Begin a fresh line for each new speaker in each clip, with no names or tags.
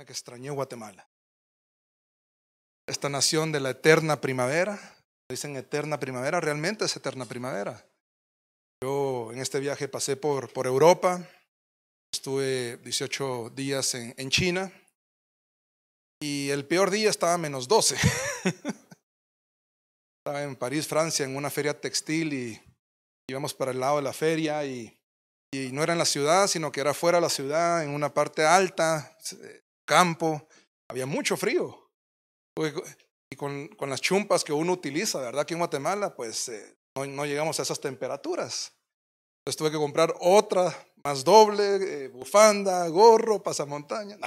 Créame que extrañé Guatemala. Esta nación de la eterna primavera. Dicen eterna primavera, realmente es eterna primavera. Yo en este viaje pasé por Europa. Estuve 18 días en China. Y el peor día estaba a -12. Estaba en París, Francia, en una feria textil y íbamos para el lado de la feria y no era en la ciudad, sino que era fuera de la ciudad, en una parte alta, campo. Había mucho frío. Y con las chumpas que uno utiliza, ¿verdad? Aquí en Guatemala, pues no llegamos a esas temperaturas. Entonces tuve que comprar otra, más doble, bufanda, gorro, pasamontaña.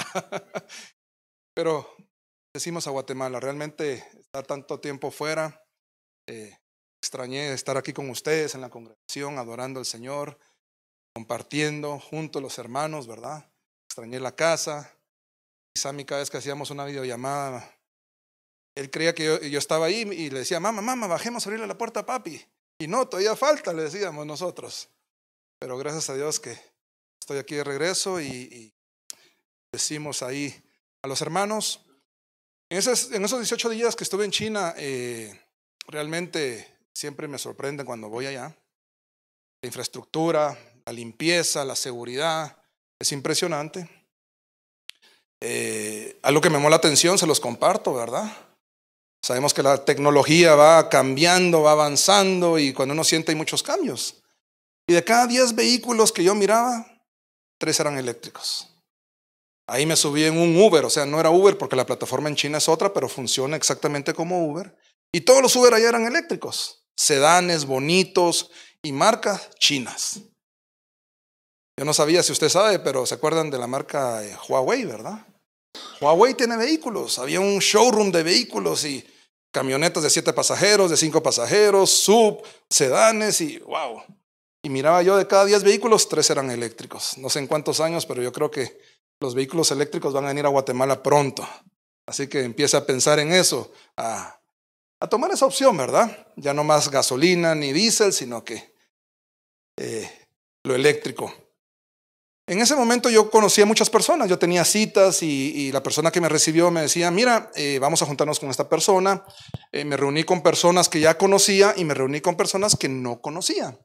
Pero decimos a Guatemala, realmente estar tanto tiempo fuera, extrañé estar aquí con ustedes en la congregación, adorando al Señor, compartiendo juntos los hermanos, ¿verdad? Extrañé la casa. Y Sammy, cada vez que hacíamos una videollamada, él creía que yo estaba ahí y le decía, mamá, bajemos a abrirle la puerta a papi. Y no, todavía falta, le decíamos nosotros. Pero gracias a Dios que estoy aquí de regreso y decimos ahí a los hermanos. En esos 18 días que estuve en China, realmente siempre me sorprende cuando voy allá. La infraestructura, la limpieza, la seguridad, es impresionante. Algo que me llamó la atención, se los comparto, ¿verdad? Sabemos que la tecnología va cambiando, va avanzando y cuando uno siente hay muchos cambios. Y de cada 10 vehículos que yo miraba, 3 eran eléctricos. Ahí me subí en un Uber, o sea, no era Uber porque la plataforma en China es otra, pero funciona exactamente como Uber. Y todos los Uber allá eran eléctricos, sedanes bonitos y marcas chinas. Yo no sabía si usted sabe, pero se acuerdan de la marca Huawei, ¿verdad? Huawei tiene vehículos, había un showroom de vehículos y camionetas de 7 pasajeros, de 5 pasajeros, sub, sedanes y wow. Y miraba yo de cada 10 vehículos, 3 eran eléctricos. No sé en cuántos años, pero yo creo que los vehículos eléctricos van a venir a Guatemala pronto. Así que empiece a pensar en eso, a tomar esa opción, ¿verdad? Ya no más gasolina ni diésel, sino que lo eléctrico. En ese momento yo conocía a muchas personas, yo tenía citas y la persona que me recibió me decía, mira, vamos a juntarnos con esta persona. Me reuní con personas que ya conocía y me reuní con personas que no conocía.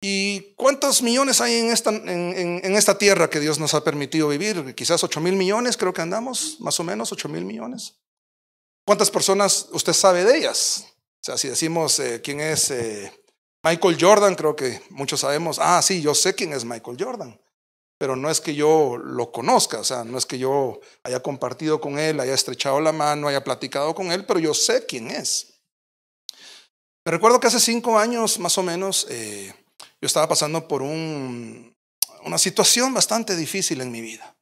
¿Y cuántos millones hay en esta tierra que Dios nos ha permitido vivir? Quizás 8,000 millones, creo que andamos, más o menos 8,000 millones. ¿Cuántas personas usted sabe de ellas? O sea, si decimos quién es Michael Jordan, creo que muchos sabemos, sí, yo sé quién es Michael Jordan, pero no es que yo lo conozca, o sea, no es que yo haya compartido con él, haya estrechado la mano, haya platicado con él, pero yo sé quién es. Me recuerdo que hace 5 años más o menos, yo estaba pasando por una situación bastante difícil en mi vida.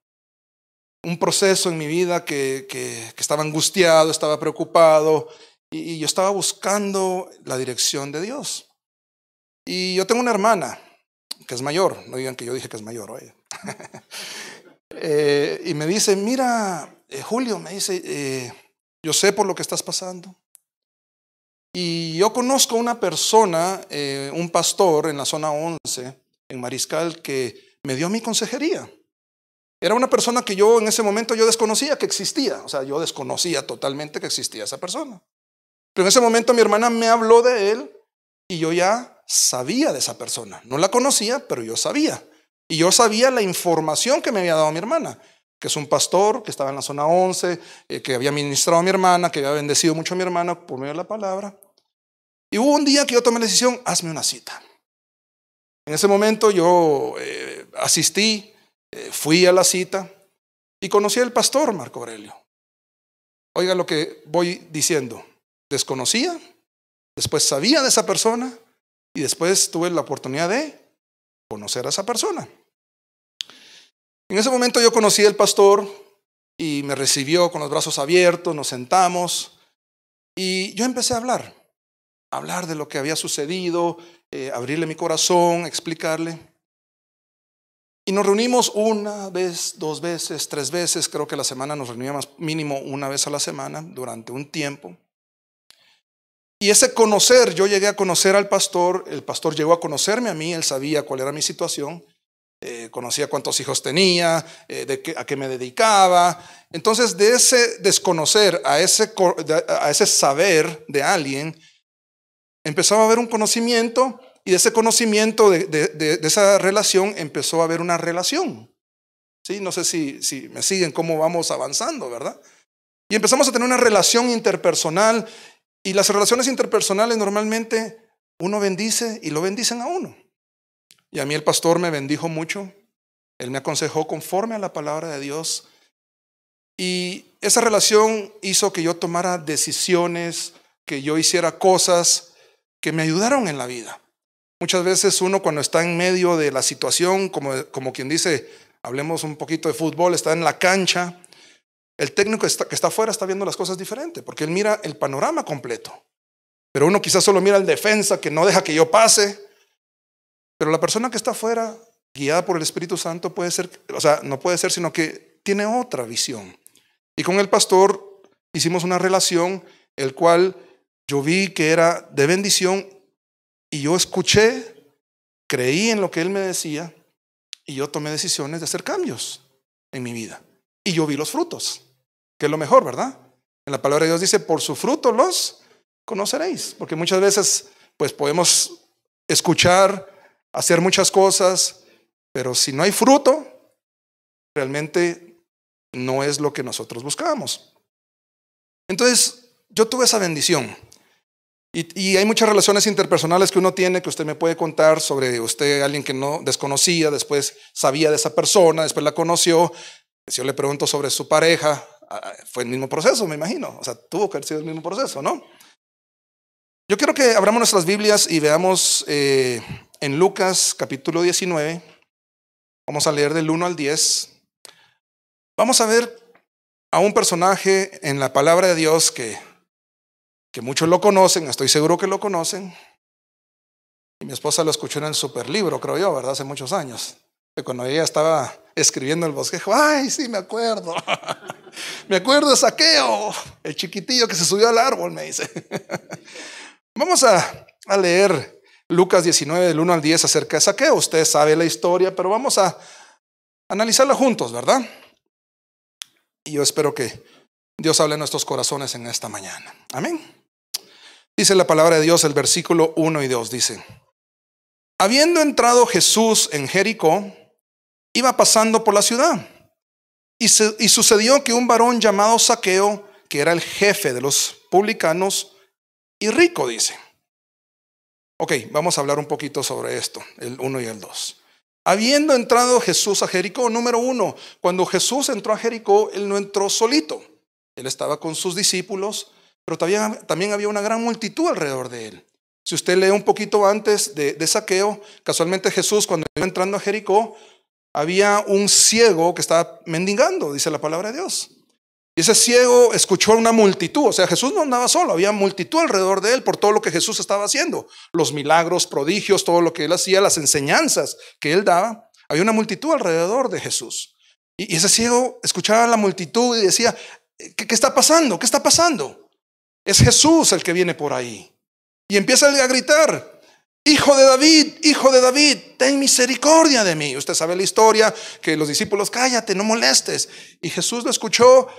Un proceso en mi vida que estaba angustiado, estaba preocupado y yo estaba buscando la dirección de Dios. Y yo tengo una hermana que es mayor, no digan que yo dije que es mayor, oye. Y me dice, mira, Julio, me dice, yo sé por lo que estás pasando. Y yo conozco una persona, un pastor en la zona 11, en Mariscal, que me dio mi consejería. Era una persona que yo en ese momento yo desconocía que existía. O sea, yo desconocía totalmente que existía esa persona. Pero en ese momento mi hermana me habló de él y yo ya sabía de esa persona. No la conocía, pero yo sabía. Y yo sabía la información que me había dado mi hermana, que es un pastor que estaba en la zona 11, que había ministrado a mi hermana, que había bendecido mucho a mi hermana por medio de la palabra. Y hubo un día que yo tomé la decisión, hazme una cita. En ese momento yo asistí, fui a la cita y conocí al pastor Marco Aurelio. Oiga lo que voy diciendo, desconocía, después sabía de esa persona y después tuve la oportunidad de conocer a esa persona. En ese momento yo conocí al pastor y me recibió con los brazos abiertos, nos sentamos y yo empecé a hablar de lo que había sucedido, abrirle mi corazón, explicarle. Y nos reunimos 1 vez, 2 veces, 3 veces, creo que a la semana nos reuníamos mínimo 1 vez a la semana durante un tiempo. Y ese conocer, yo llegué a conocer al pastor, el pastor llegó a conocerme a mí, él sabía cuál era mi situación. conocía cuántos hijos tenía, a qué me dedicaba. Entonces, de ese desconocer a ese saber de alguien, empezaba a haber un conocimiento, y de ese conocimiento, de esa relación, empezó a haber una relación. ¿Sí? No sé si me siguen cómo vamos avanzando, ¿verdad? Y empezamos a tener una relación interpersonal, y las relaciones interpersonales normalmente uno bendice y lo bendicen a uno. Y a mí el pastor me bendijo mucho, él me aconsejó conforme a la palabra de Dios, y esa relación hizo que yo tomara decisiones, que yo hiciera cosas que me ayudaron en la vida. Muchas veces uno, cuando está en medio de la situación, como quien dice, hablemos un poquito de fútbol, está en la cancha, el técnico que está afuera está viendo las cosas diferente, porque él mira el panorama completo. Pero uno quizás solo mira al defensa que no deja que yo pase. Pero la persona que está afuera, guiada por el Espíritu Santo, puede ser, o sea, no puede ser, sino que tiene otra visión. Y con el pastor hicimos una relación, el cual yo vi que era de bendición, y yo escuché, creí en lo que él me decía, y yo tomé decisiones de hacer cambios en mi vida. Y yo vi los frutos, que es lo mejor, ¿verdad? En la palabra de Dios dice, por su fruto los conoceréis. Porque muchas veces pues podemos escuchar, hacer muchas cosas, pero si no hay fruto, realmente no es lo que nosotros buscábamos. Entonces, yo tuve esa bendición. Y hay muchas relaciones interpersonales que uno tiene, que usted me puede contar sobre usted, alguien que no desconocía, después sabía de esa persona, después la conoció. Si yo le pregunto sobre su pareja, fue el mismo proceso, me imagino. O sea, tuvo que haber sido el mismo proceso, ¿no? Yo quiero que abramos nuestras Biblias y veamos en Lucas capítulo 19. Vamos a leer del 1 al 10. Vamos a ver a un personaje en la palabra de Dios que muchos lo conocen, estoy seguro que lo conocen. Y mi esposa lo escuchó en el Superlibro, creo yo, ¿verdad? Hace muchos años. Y cuando ella estaba escribiendo el bosquejo, ¡ay, sí, me acuerdo! Me acuerdo de Zaqueo, el chiquitillo que se subió al árbol, me dice. Vamos a leer Lucas 19, del 1 al 10 acerca de Zaqueo. Usted sabe la historia, pero vamos a analizarla juntos, ¿verdad? Y yo espero que Dios hable en nuestros corazones en esta mañana. Amén. Dice la palabra de Dios, el versículo 1 y 2 dice: habiendo entrado Jesús en Jericó, iba pasando por la ciudad, y sucedió que un varón llamado Zaqueo, que era el jefe de los publicanos y rico, dice. Ok, vamos a hablar un poquito sobre esto, el 1 y el 2. Habiendo entrado Jesús a Jericó, número 1, cuando Jesús entró a Jericó, él no entró solito, él estaba con sus discípulos, pero también había una gran multitud alrededor de él. Si usted lee un poquito antes de Zaqueo, casualmente Jesús, cuando iba entrando a Jericó, había un ciego que estaba mendigando, dice la palabra de Dios. Y ese ciego escuchó a una multitud, o sea, Jesús no andaba solo, había multitud alrededor de él por todo lo que Jesús estaba haciendo, los milagros, prodigios, todo lo que él hacía, las enseñanzas que él daba. Había una multitud alrededor de Jesús. Y ese ciego escuchaba a la multitud y decía, ¿qué está pasando? ¿Qué está pasando? Es Jesús el que viene por ahí. Y empieza a gritar, hijo de David, ten misericordia de mí. Usted sabe la historia, que los discípulos, cállate, no molestes. Y Jesús lo escuchó,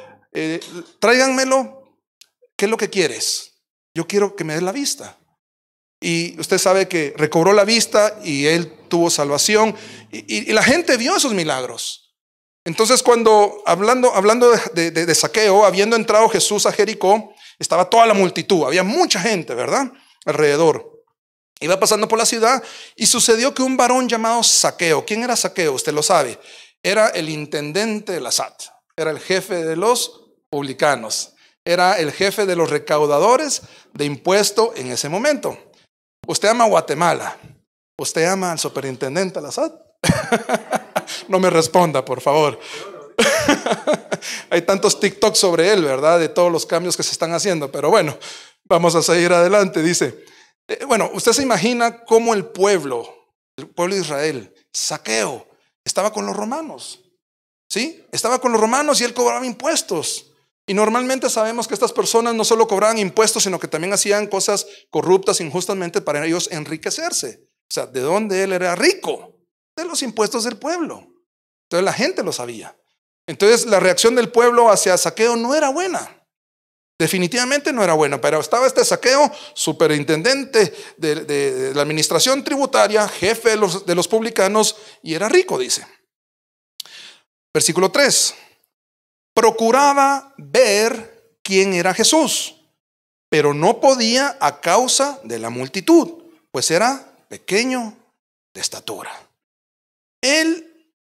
tráiganmelo, ¿qué es lo que quieres? Yo quiero que me des la vista. Y usted sabe que recobró la vista y él tuvo salvación. Y la gente vio esos milagros. Entonces cuando, hablando de Zaqueo, habiendo entrado Jesús a Jericó, estaba toda la multitud, había mucha gente, ¿verdad? Alrededor. Iba pasando por la ciudad y sucedió que un varón llamado Zaqueo, ¿quién era Zaqueo? Usted lo sabe, era el intendente de la SAT, era el jefe de los publicanos, era el jefe de los recaudadores de impuesto en ese momento. Usted ama Guatemala, usted ama al superintendente de la SAT. No me responda, por favor. Hay tantos TikTok sobre él, ¿verdad? De todos los cambios que se están haciendo. Pero bueno, vamos a seguir adelante. Dice, bueno, usted se imagina cómo el pueblo de Israel, Zaqueo, estaba con los romanos. ¿Sí? Estaba con los romanos y él cobraba impuestos. Y normalmente sabemos que estas personas no solo cobraban impuestos, sino que también hacían cosas corruptas injustamente para ellos enriquecerse. O sea, ¿de dónde él era rico? de los impuestos del pueblo. Entonces la gente lo sabía. Entonces la reacción del pueblo hacia Zaqueo no era buena. Definitivamente no era buena, pero estaba este Zaqueo, superintendente de la administración tributaria, jefe de los publicanos, y era rico, dice. Versículo 3. Procuraba ver quién era Jesús, pero no podía a causa de la multitud, pues era pequeño de estatura. Él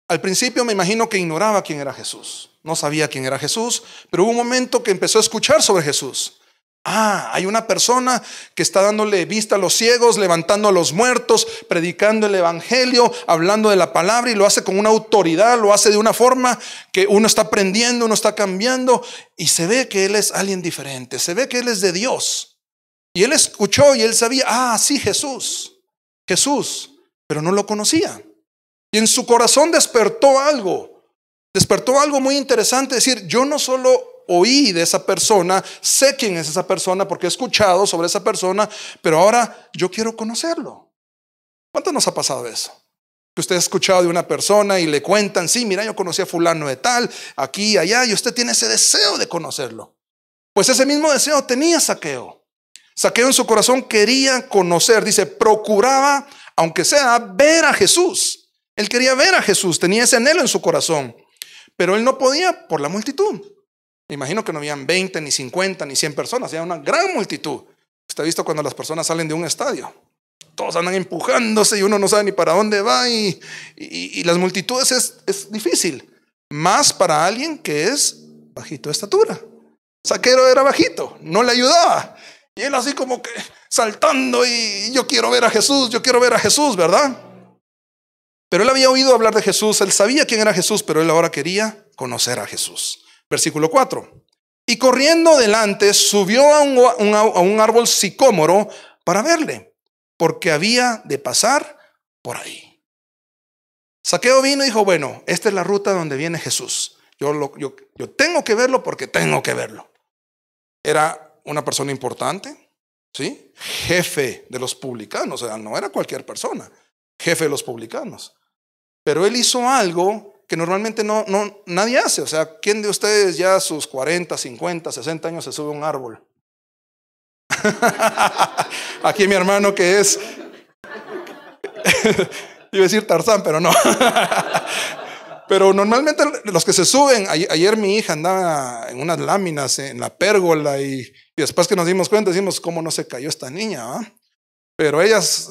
al principio me imagino que ignoraba quién era Jesús. No sabía quién era Jesús, pero hubo un momento que empezó a escuchar sobre Jesús. Hay una persona que está dándole vista a los ciegos, levantando a los muertos, predicando el evangelio, hablando de la palabra, y lo hace con una autoridad, lo hace de una forma que uno está aprendiendo, uno está cambiando, y se ve que él es alguien diferente, se ve que él es de Dios. Y él escuchó y él sabía, sí, Jesús, pero no lo conocía. Y en su corazón despertó algo muy interesante, es decir, yo no solo oí de esa persona, sé quién es esa persona porque he escuchado sobre esa persona, pero ahora yo quiero conocerlo. ¿Cuánto nos ha pasado eso? Que usted ha escuchado de una persona y le cuentan, sí, mira, yo conocí a fulano de tal, aquí y allá, y usted tiene ese deseo de conocerlo. Pues ese mismo deseo tenía Zaqueo. Zaqueo en su corazón quería conocer, dice, procuraba, aunque sea, ver a Jesús. Él quería ver a Jesús, tenía ese anhelo en su corazón, pero él no podía por la multitud. Me imagino que no habían 20, ni 50, ni 100 personas, había una gran multitud. Usted ha visto cuando las personas salen de un estadio, todos andan empujándose y uno no sabe ni para dónde va, y las multitudes es difícil, más para alguien que es bajito de estatura. Zaqueo era bajito, no le ayudaba, y él así como que saltando, y yo quiero ver a Jesús, ¿verdad? Pero él había oído hablar de Jesús, él sabía quién era Jesús, pero él ahora quería conocer a Jesús. Versículo 4. Y corriendo delante subió a un árbol sicómoro para verle, porque había de pasar por ahí. Zaqueo vino y dijo, bueno, esta es la ruta donde viene Jesús. Yo tengo que verlo porque tengo que verlo. Era una persona importante, ¿sí? Jefe de los publicanos, o sea, no era cualquier persona, jefe de los publicanos. Pero él hizo algo que normalmente nadie hace. O sea, ¿quién de ustedes ya a sus 40, 50, 60 años se sube a un árbol? Aquí mi hermano que es, iba a decir Tarzán, pero no. Pero normalmente los que se suben, ayer mi hija andaba en unas láminas en la pérgola, y después que nos dimos cuenta, decimos, ¿cómo no se cayó esta niña? Pero ellas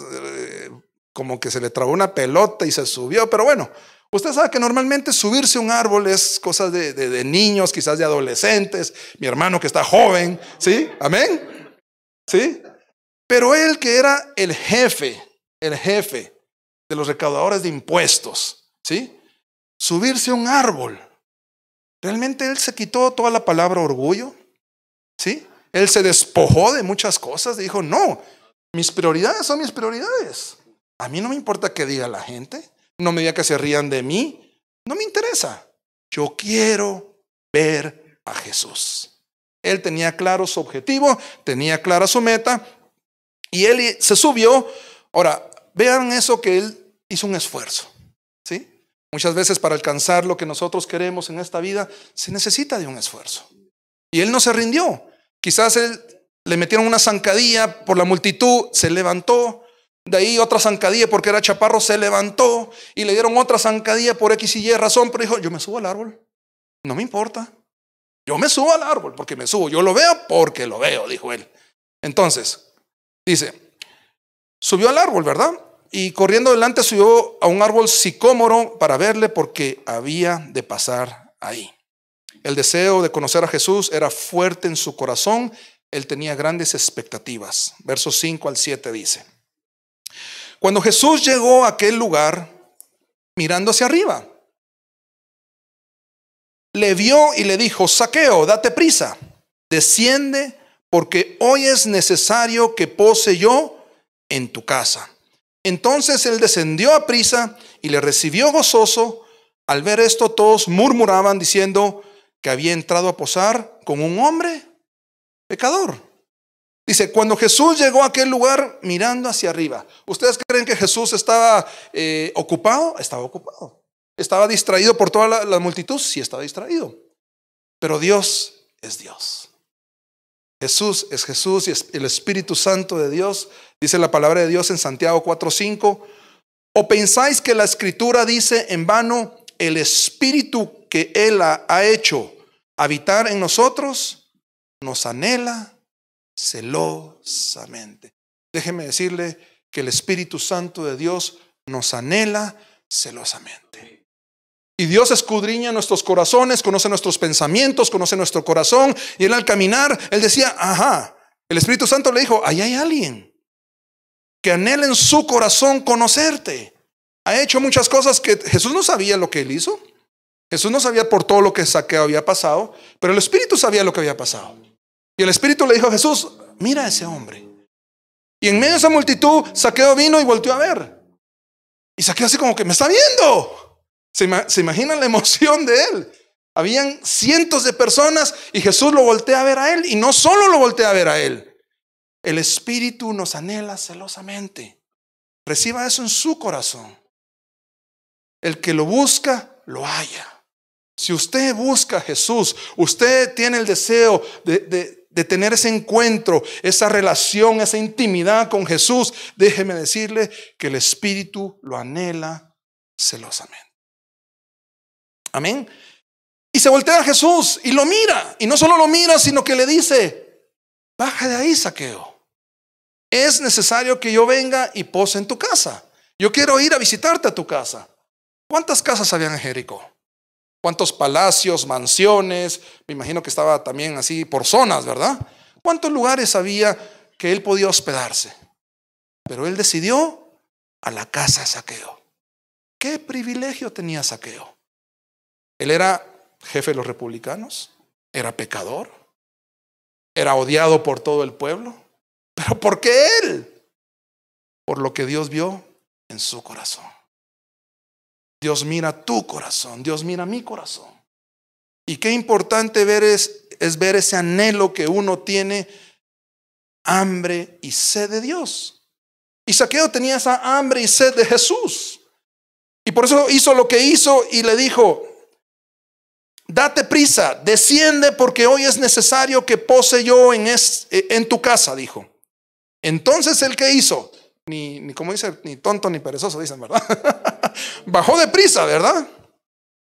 como que se le trabó una pelota y se subió. Pero bueno, usted sabe que normalmente subirse a un árbol es cosas de niños, quizás de adolescentes. Mi hermano que está joven, ¿sí? Amén, ¿sí? Pero él que era el jefe de los recaudadores de impuestos, ¿sí? Subirse a un árbol. Realmente él se quitó toda la palabra orgullo, ¿sí? Él se despojó de muchas cosas, dijo, no, mis prioridades son mis prioridades. A mí no me importa qué diga la gente, no me diga que se rían de mí, no me interesa. Yo quiero ver a Jesús. Él tenía claro su objetivo, tenía clara su meta, y él se subió. Ahora, vean eso, que él hizo un esfuerzo, ¿sí? Muchas veces para alcanzar lo que nosotros queremos en esta vida se necesita de un esfuerzo. Y él no se rindió. Quizás él le metieron una zancadilla por la multitud, se levantó. De ahí otra zancadilla porque era chaparro, se levantó. Y le dieron otra zancadilla por X y Y razón, pero dijo, yo me subo al árbol, no me importa. Yo me subo al árbol porque me subo. Yo lo veo porque lo veo, dijo él. Entonces, dice, subió al árbol, ¿verdad? Y corriendo delante subió a un árbol sicómoro para verle porque había de pasar ahí. El deseo de conocer a Jesús era fuerte en su corazón. Él tenía grandes expectativas. Versos 5 al 7 dice, cuando Jesús llegó a aquel lugar, mirando hacia arriba, le vio y le dijo, Zaqueo, date prisa, desciende, porque hoy es necesario que pose yo en tu casa. Entonces él descendió a prisa y le recibió gozoso. Al ver esto, todos murmuraban diciendo que había entrado a posar con un hombre pecador. Dice, cuando Jesús llegó a aquel lugar mirando hacia arriba. ¿Ustedes creen que Jesús estaba ocupado? Estaba ocupado. ¿Estaba distraído por toda la multitud? Sí, estaba distraído. Pero Dios es Dios. Jesús es Jesús y es el Espíritu Santo de Dios. Dice la palabra de Dios en Santiago 4:5. ¿O pensáis que la Escritura dice en vano, el Espíritu que Él ha hecho habitar en nosotros nos anhela celosamente? Déjeme decirle que el Espíritu Santo de Dios nos anhela celosamente. Y Dios escudriña nuestros corazones, conoce nuestros pensamientos, conoce nuestro corazón. Y Él al caminar, Él decía, ajá, el Espíritu Santo le dijo, ahí hay alguien que anhela en su corazón conocerte. Ha hecho muchas cosas que Jesús no sabía lo que Él hizo. Jesús no sabía por todo lo que Zaqueo había pasado, pero el Espíritu sabía lo que había pasado. Y el Espíritu le dijo a Jesús, mira a ese hombre. Y en medio de esa multitud, Zaqueo vino y volteó a ver. Y Zaqueo así como que, me está viendo. ¿Se imaginan la emoción de él? Habían cientos de personas y Jesús lo voltea a ver a él. Y no solo lo voltea a ver a él. El Espíritu nos anhela celosamente. Reciba eso en su corazón. El que lo busca, lo halla. Si usted busca a Jesús, usted tiene el deseo de tener ese encuentro, esa relación, esa intimidad con Jesús, déjeme decirle que el Espíritu lo anhela celosamente. Amén. Y se voltea a Jesús y lo mira. Y no solo lo mira, sino que le dice, baja de ahí, Zaqueo. Es necesario que yo venga y pose en tu casa. Yo quiero ir a visitarte a tu casa. ¿Cuántas casas habían en Jericó? ¿Cuántos palacios, mansiones? Me imagino que estaba también así por zonas, ¿verdad? ¿Cuántos lugares había que él podía hospedarse? Pero él decidió a la casa de Zaqueo. ¿Qué privilegio tenía Zaqueo? Él era jefe de los republicanos, era pecador, era odiado por todo el pueblo. ¿Pero por qué él? Por lo que Dios vio en su corazón. Dios mira tu corazón, Dios mira mi corazón. Y qué importante ver es ver ese anhelo que uno tiene, hambre y sed de Dios. Y Zaqueo tenía esa hambre y sed de Jesús. Y por eso hizo lo que hizo y le dijo, date prisa, desciende porque hoy es necesario que pose yo en tu casa, dijo. Entonces el que hizo, ni como dice, ni tonto ni perezoso dicen, ¿verdad? Bajó de prisa, ¿verdad?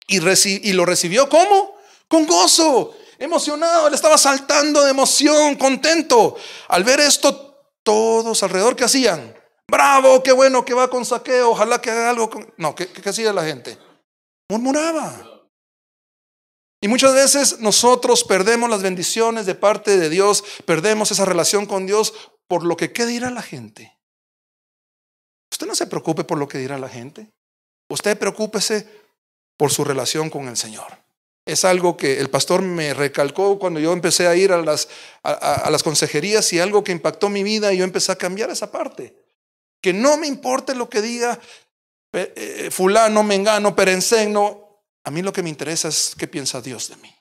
Y lo recibió ¿cómo? Con gozo, emocionado, él estaba saltando de emoción, contento. Al ver esto, todos alrededor, ¿qué hacían? Bravo, qué bueno que va con Zaqueo, ojalá que haga algo con... No, ¿qué hacía la gente? Murmuraba. Y muchas veces nosotros perdemos las bendiciones de parte de Dios, perdemos esa relación con Dios por lo que ¿qué dirá la gente? Usted no se preocupe por lo que dirá la gente. Usted preocúpese por su relación con el Señor. Es algo que el pastor me recalcó cuando yo empecé a ir a las consejerías, y algo que impactó mi vida, y yo empecé a cambiar esa parte. Que no me importe lo que diga fulano, mengano, perencén, no. A mí lo que me interesa es qué piensa Dios de mí.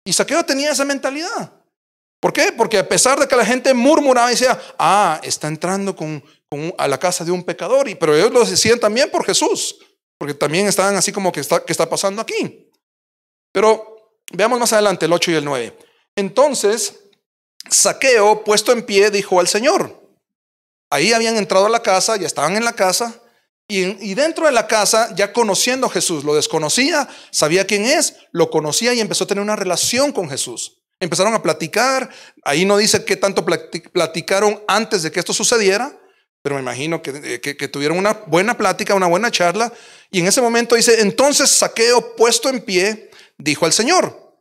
Y Zaqueo tenía esa mentalidad. ¿Por qué? Porque a pesar de que la gente murmuraba y decía, está entrando a la casa de un pecador, pero ellos lo decían también por Jesús, porque también estaban así como ¿qué está pasando aquí? Pero veamos más adelante el 8 y el 9. Entonces Zaqueo, puesto en pie, dijo al Señor. Ahí habían entrado a la casa, ya estaban en la casa, y dentro de la casa, ya conociendo a Jesús, lo desconocía, sabía quién es, lo conocía y empezó a tener una relación con Jesús. Empezaron a platicar. Ahí no dice qué tanto platicaron antes de que esto sucediera, pero me imagino que tuvieron una buena plática, una buena charla. Y en ese momento dice, entonces Zaqueo, puesto en pie, dijo al Señor,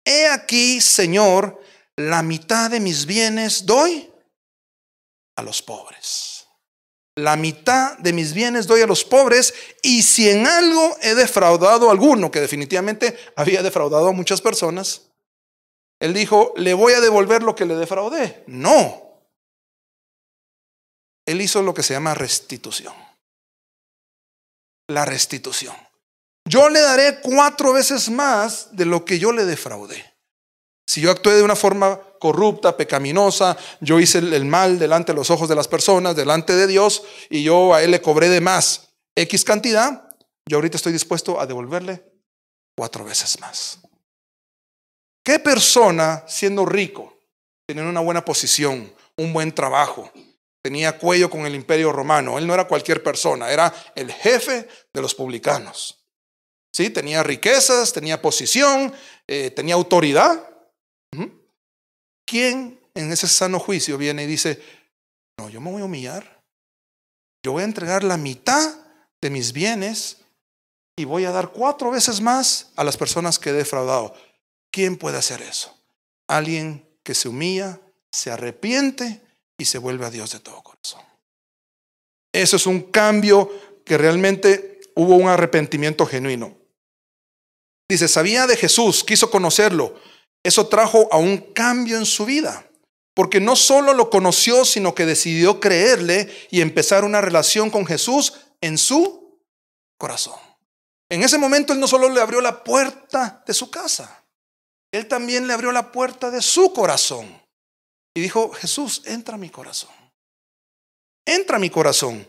he aquí, Señor, la mitad de mis bienes doy a los pobres. La mitad de mis bienes doy a los pobres, y si en algo he defraudado a alguno, que definitivamente había defraudado a muchas personas, él dijo, ¿le voy a devolver lo que le defraudé? No. Él hizo lo que se llama restitución. La restitución. Yo le daré 4 veces más de lo que yo le defraudé. Si yo actué de una forma corrupta, pecaminosa. Yo hice el mal delante de los ojos de las personas, delante de Dios, y yo a él le cobré de más X cantidad. Yo ahorita estoy dispuesto a devolverle 4 veces más. ¿Qué persona, siendo rico, teniendo una buena posición, un buen trabajo, tenía cuello con el imperio romano? Él no era cualquier persona, era el jefe de los publicanos. ¿Sí? Tenía riquezas, tenía posición, tenía autoridad. ¿Quién en ese sano juicio viene y dice, no, yo me voy a humillar, yo voy a entregar la mitad de mis bienes y voy a dar 4 veces más a las personas que he defraudado? ¿Quién puede hacer eso? Alguien que se humilla, se arrepiente y se vuelve a Dios de todo corazón. Eso es un cambio que realmente hubo un arrepentimiento genuino. Dice, sabía de Jesús, quiso conocerlo. Eso trajo a un cambio en su vida, porque no solo lo conoció, sino que decidió creerle y empezar una relación con Jesús en su corazón. En ese momento él no solo le abrió la puerta de su casa, él también le abrió la puerta de su corazón. Y dijo, Jesús, entra a mi corazón. Entra a mi corazón.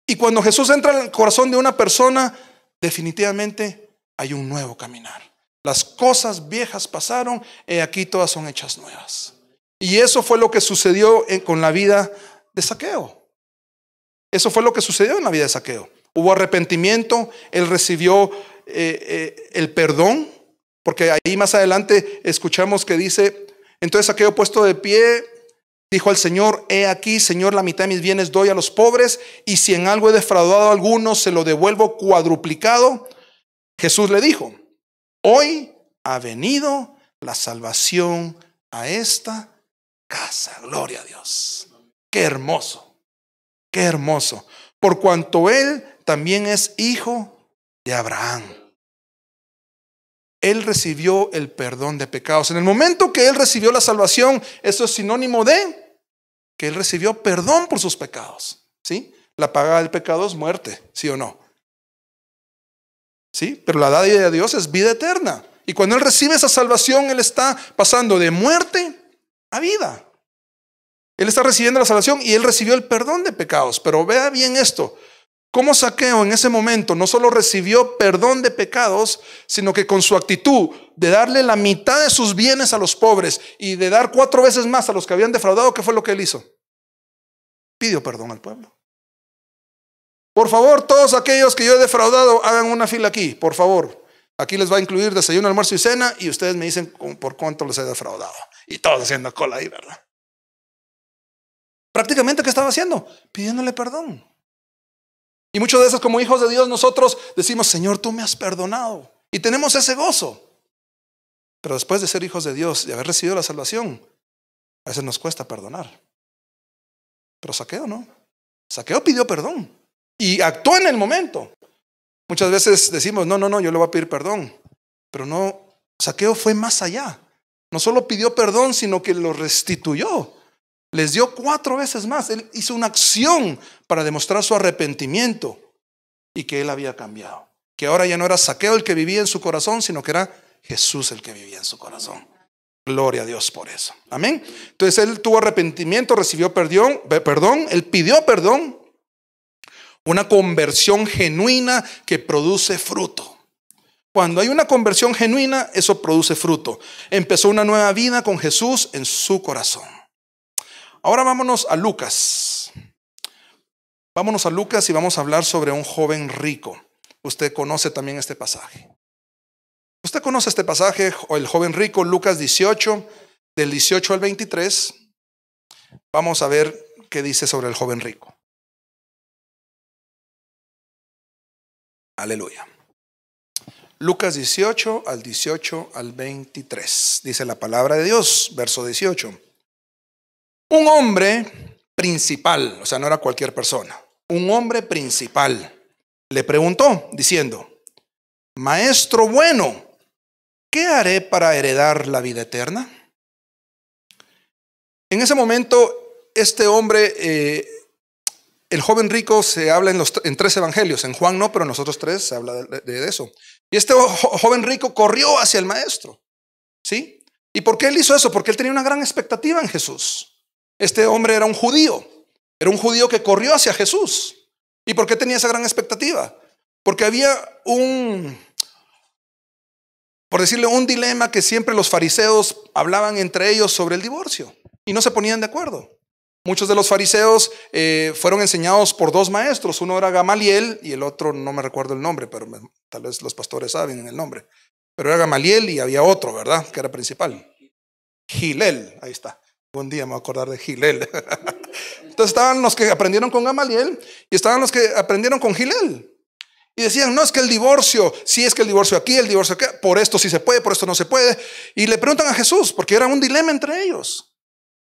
Y cuando Jesús entra al corazón de una persona, definitivamente hay un nuevo caminar. Las cosas viejas pasaron, y aquí todas son hechas nuevas. Y eso fue lo que sucedió con la vida de Zaqueo. Eso fue lo que sucedió en la vida de Zaqueo. Hubo arrepentimiento, él recibió el perdón, porque ahí más adelante escuchamos que dice, entonces Zaqueo, puesto de pie, dijo al Señor, he aquí, Señor, la mitad de mis bienes doy a los pobres, y si en algo he defraudado a alguno, se lo devuelvo cuadruplicado. Jesús le dijo, hoy ha venido la salvación a esta casa. Gloria a Dios. Qué hermoso, qué hermoso. Por cuanto él también es hijo de Abraham. Él recibió el perdón de pecados. En el momento que él recibió la salvación, eso es sinónimo de que él recibió perdón por sus pecados. ¿Sí? La paga del pecado es muerte, ¿sí o no? ¿Sí? Pero la dádiva de Dios es vida eterna. Y cuando él recibe esa salvación, él está pasando de muerte a vida. Él está recibiendo la salvación y él recibió el perdón de pecados. Pero vea bien esto. Cómo Zaqueo en ese momento no solo recibió perdón de pecados, sino que con su actitud de darle la mitad de sus bienes a los pobres y de dar 4 veces más a los que habían defraudado, ¿qué fue lo que él hizo? Pidió perdón al pueblo. Por favor, todos aquellos que yo he defraudado, hagan una fila aquí, por favor. Aquí les va a incluir desayuno, almuerzo y cena, y ustedes me dicen por cuánto les he defraudado. Y todos haciendo cola ahí, ¿verdad? Prácticamente, ¿qué estaba haciendo? Pidiéndole perdón. Y muchas veces como hijos de Dios nosotros decimos, Señor, tú me has perdonado. Y tenemos ese gozo. Pero después de ser hijos de Dios y haber recibido la salvación, a veces nos cuesta perdonar. Pero Zaqueo no. Zaqueo pidió perdón y actuó en el momento. Muchas veces decimos, no, yo le voy a pedir perdón. Pero no, Zaqueo fue más allá. No solo pidió perdón, sino que lo restituyó. Les dio 4 veces más. Él hizo una acción para demostrar su arrepentimiento y que él había cambiado. Que ahora ya no era Zaqueo el que vivía en su corazón, sino que era Jesús el que vivía en su corazón. Gloria a Dios por eso. Amén. Entonces él tuvo arrepentimiento, recibió perdón, él pidió perdón. Una conversión genuina que produce fruto. Cuando hay una conversión genuina, eso produce fruto. Empezó una nueva vida con Jesús en su corazón. Ahora vámonos a Lucas. Vámonos a Lucas y vamos a hablar sobre un joven rico. Usted conoce también este pasaje. Usted conoce este pasaje, o el joven rico, Lucas 18, del 18 al 23. Vamos a ver qué dice sobre el joven rico. Aleluya. Lucas 18 al 23. Dice la palabra de Dios, verso 18. Un hombre principal, o sea, no era cualquier persona, un hombre principal le preguntó diciendo, Maestro bueno, ¿qué haré para heredar la vida eterna? En ese momento, este hombre, el joven rico, se habla en 3 evangelios. En Juan no, pero en los otros 3 se habla de eso. Y este joven rico corrió hacia el maestro, ¿sí? ¿Y por qué él hizo eso? Porque él tenía una gran expectativa en Jesús. Este hombre era un judío que corrió hacia Jesús. ¿Y por qué tenía esa gran expectativa? Porque había por decirle, un dilema que siempre los fariseos hablaban entre ellos sobre el divorcio y no se ponían de acuerdo. Muchos de los fariseos fueron enseñados por dos maestros. Uno era Gamaliel y el otro no me recuerdo el nombre, pero tal vez los pastores saben el nombre. Pero era Gamaliel y había otro, ¿verdad? Que era principal. Gilel, ahí está. Un día me voy a acordar de Gilel. Entonces estaban los que aprendieron con Gamaliel y estaban los que aprendieron con Gilel. Y decían, no, es que el divorcio, sí, es que el divorcio aquí, el divorcio acá, por esto sí se puede, por esto no se puede. Y le preguntan a Jesús, porque era un dilema entre ellos.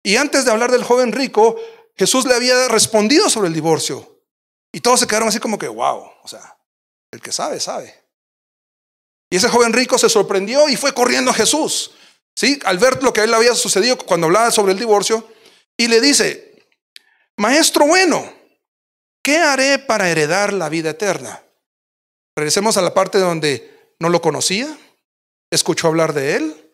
Y antes de hablar del joven rico, Jesús le había respondido sobre el divorcio. Y todos se quedaron así como que, wow, o sea, el que sabe, sabe. Y ese joven rico se sorprendió y fue corriendo a Jesús, ¿sí? Al ver lo que a él le había sucedido cuando hablaba sobre el divorcio. Y le dice, maestro bueno, ¿qué haré para heredar la vida eterna? Regresemos a la parte donde no lo conocía, escuchó hablar de él.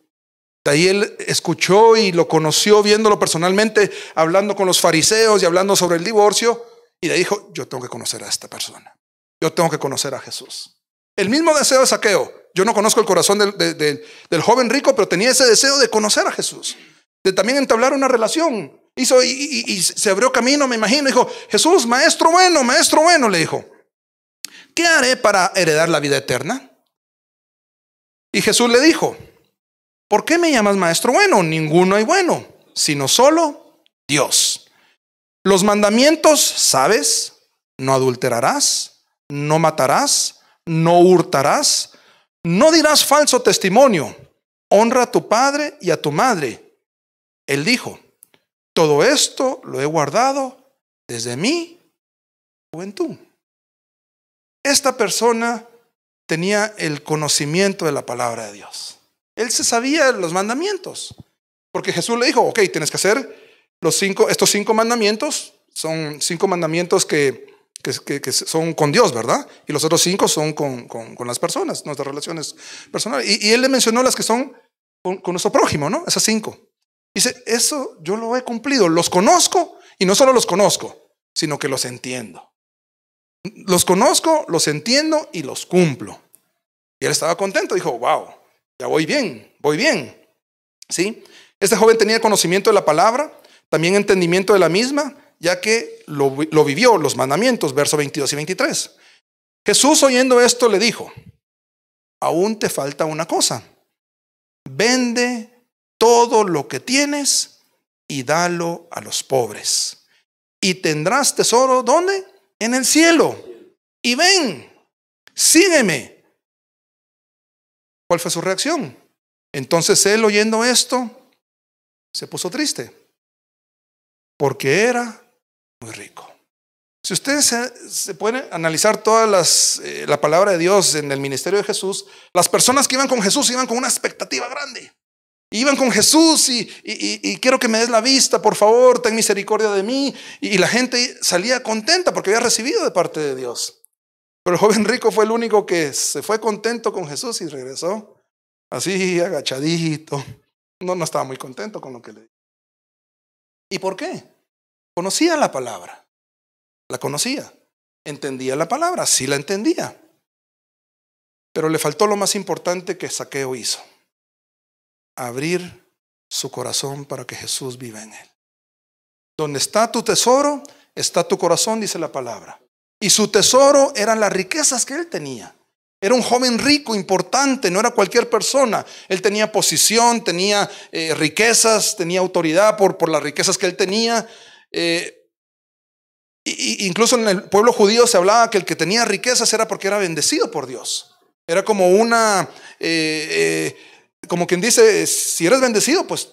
De ahí él escuchó y lo conoció viéndolo personalmente, hablando con los fariseos y hablando sobre el divorcio. Y le dijo, yo tengo que conocer a esta persona. Yo tengo que conocer a Jesús. El mismo deseo de Zaqueo. Yo no conozco el corazón del joven rico, pero tenía ese deseo de conocer a Jesús. De también entablar una relación. Hizo y se abrió camino, me imagino. Dijo, Jesús, maestro bueno, le dijo. ¿Qué haré para heredar la vida eterna? Y Jesús le dijo, ¿por qué me llamas maestro bueno? Ninguno hay bueno, sino solo Dios. Los mandamientos, ¿sabes? No adulterarás, no matarás, no hurtarás, no dirás falso testimonio, honra a tu padre y a tu madre. Él dijo, todo esto lo he guardado desde mi juventud. Esta persona tenía el conocimiento de la palabra de Dios. Él se sabía los mandamientos. Porque Jesús le dijo, ok, tienes que hacer estos 5 mandamientos. Son 5 mandamientos que son con Dios, ¿verdad? Y los otros 5 son con las personas, nuestras relaciones personales. Y él le mencionó las que son con nuestro prójimo, ¿no? Esas 5. Dice, eso yo lo he cumplido. Los conozco y no solo los conozco, sino que los entiendo. Los conozco, los entiendo y los cumplo. Y él estaba contento, dijo, wow, ya voy bien. ¿Sí? Este joven tenía conocimiento de la palabra, también entendimiento de la misma, ya que lo vivió, los mandamientos, versos 22 y 23. Jesús, oyendo esto, le dijo, aún te falta una cosa. Vende todo lo que tienes y dalo a los pobres. Y tendrás tesoro, ¿dónde? En el cielo. Y ven, sígueme. ¿Cuál fue su reacción? Entonces él, oyendo esto, se puso triste, porque era muy rico. Si ustedes se pueden analizar toda la palabra de Dios en el ministerio de Jesús, las personas que iban con Jesús iban con una expectativa grande. Iban con Jesús y quiero que me des la vista, por favor, ten misericordia de mí. Y la gente salía contenta porque había recibido de parte de Dios. Pero el joven rico fue el único que se fue contento con Jesús y regresó así agachadito. No estaba muy contento con lo que le dijo. ¿Y por qué? Conocía la palabra. La conocía. Entendía la palabra. Sí la entendía. Pero le faltó lo más importante que Zaqueo hizo. Abrir su corazón para que Jesús viva en él. Donde está tu tesoro, está tu corazón, dice la palabra. Y su tesoro eran las riquezas que él tenía. Era un joven rico, importante, no era cualquier persona. Él tenía posición, tenía riquezas, tenía autoridad por las riquezas que él tenía. Incluso en el pueblo judío se hablaba que el que tenía riquezas era porque era bendecido por Dios. Era como como quien dice, si eres bendecido, pues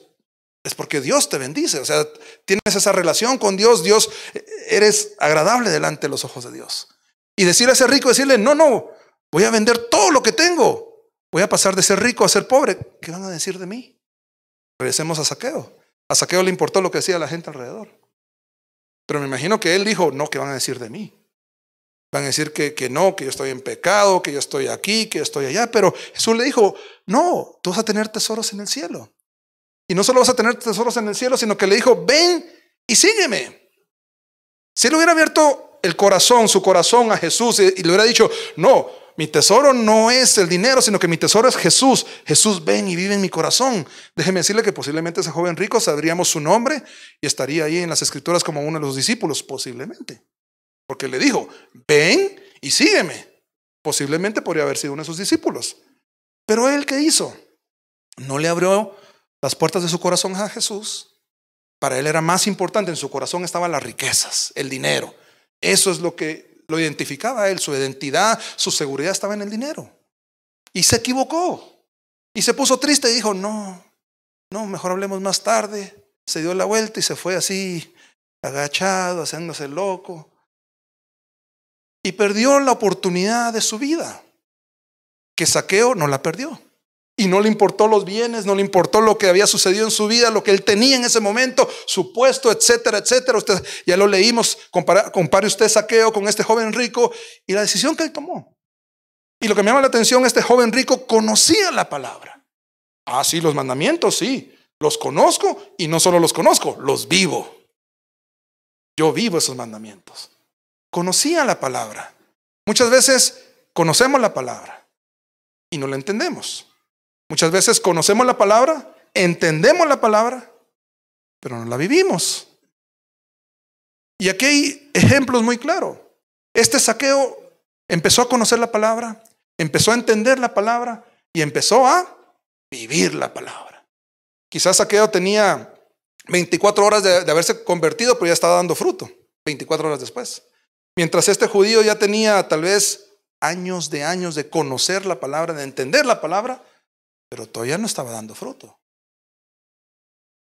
es porque Dios te bendice. O sea, tienes esa relación con Dios. Dios, eres agradable delante de los ojos de Dios. Y decirle a ese rico, decirle, no, voy a vender todo lo que tengo. Voy a pasar de ser rico a ser pobre. ¿Qué van a decir de mí? Regresemos a Zaqueo. A Zaqueo le importó lo que decía la gente alrededor. Pero me imagino que él dijo, no, ¿qué van a decir de mí? Van a decir que no, que yo estoy en pecado, que yo estoy aquí, que yo estoy allá. Pero Jesús le dijo, no, tú vas a tener tesoros en el cielo. Y no solo vas a tener tesoros en el cielo, sino que le dijo, ven y sígueme. Si él hubiera abierto el corazón, su corazón a Jesús y le hubiera dicho, no, mi tesoro no es el dinero, sino que mi tesoro es Jesús. Jesús, ven y vive en mi corazón. Déjeme decirle que posiblemente ese joven rico sabríamos su nombre y estaría ahí en las escrituras como uno de los discípulos, posiblemente. Porque le dijo, ven y sígueme. Posiblemente podría haber sido uno de sus discípulos. Pero él, ¿qué hizo? No le abrió las puertas de su corazón a Jesús. Para él era más importante, en su corazón estaban las riquezas, el dinero. Eso es lo que lo identificaba a él, su identidad, su seguridad estaba en el dinero. Y se equivocó. Y se puso triste y dijo, no, mejor hablemos más tarde. Se dio la vuelta y se fue así, agachado, haciéndose loco. Y perdió la oportunidad de su vida, que Zaqueo no la perdió. Y no le importó los bienes, no le importó lo que había sucedido en su vida, lo que él tenía en ese momento, su puesto, etcétera, etcétera. Usted ya lo leímos, compare usted Zaqueo con este joven rico y la decisión que él tomó. Y lo que me llama la atención, este joven rico conocía la palabra. Ah, sí, los mandamientos, sí, los conozco y no solo los conozco, los vivo. Yo vivo esos mandamientos. Conocía la palabra. Muchas veces conocemos la palabra y no la entendemos. Muchas veces conocemos la palabra, entendemos la palabra, pero no la vivimos. Y aquí hay ejemplos muy claros. Este Zaqueo empezó a conocer la palabra, empezó a entender la palabra y empezó a vivir la palabra. Quizás Zaqueo tenía 24 horas de haberse convertido, pero ya estaba dando fruto, 24 horas después. Mientras este judío ya tenía tal vez años de conocer la palabra, de entender la palabra, pero todavía no estaba dando fruto.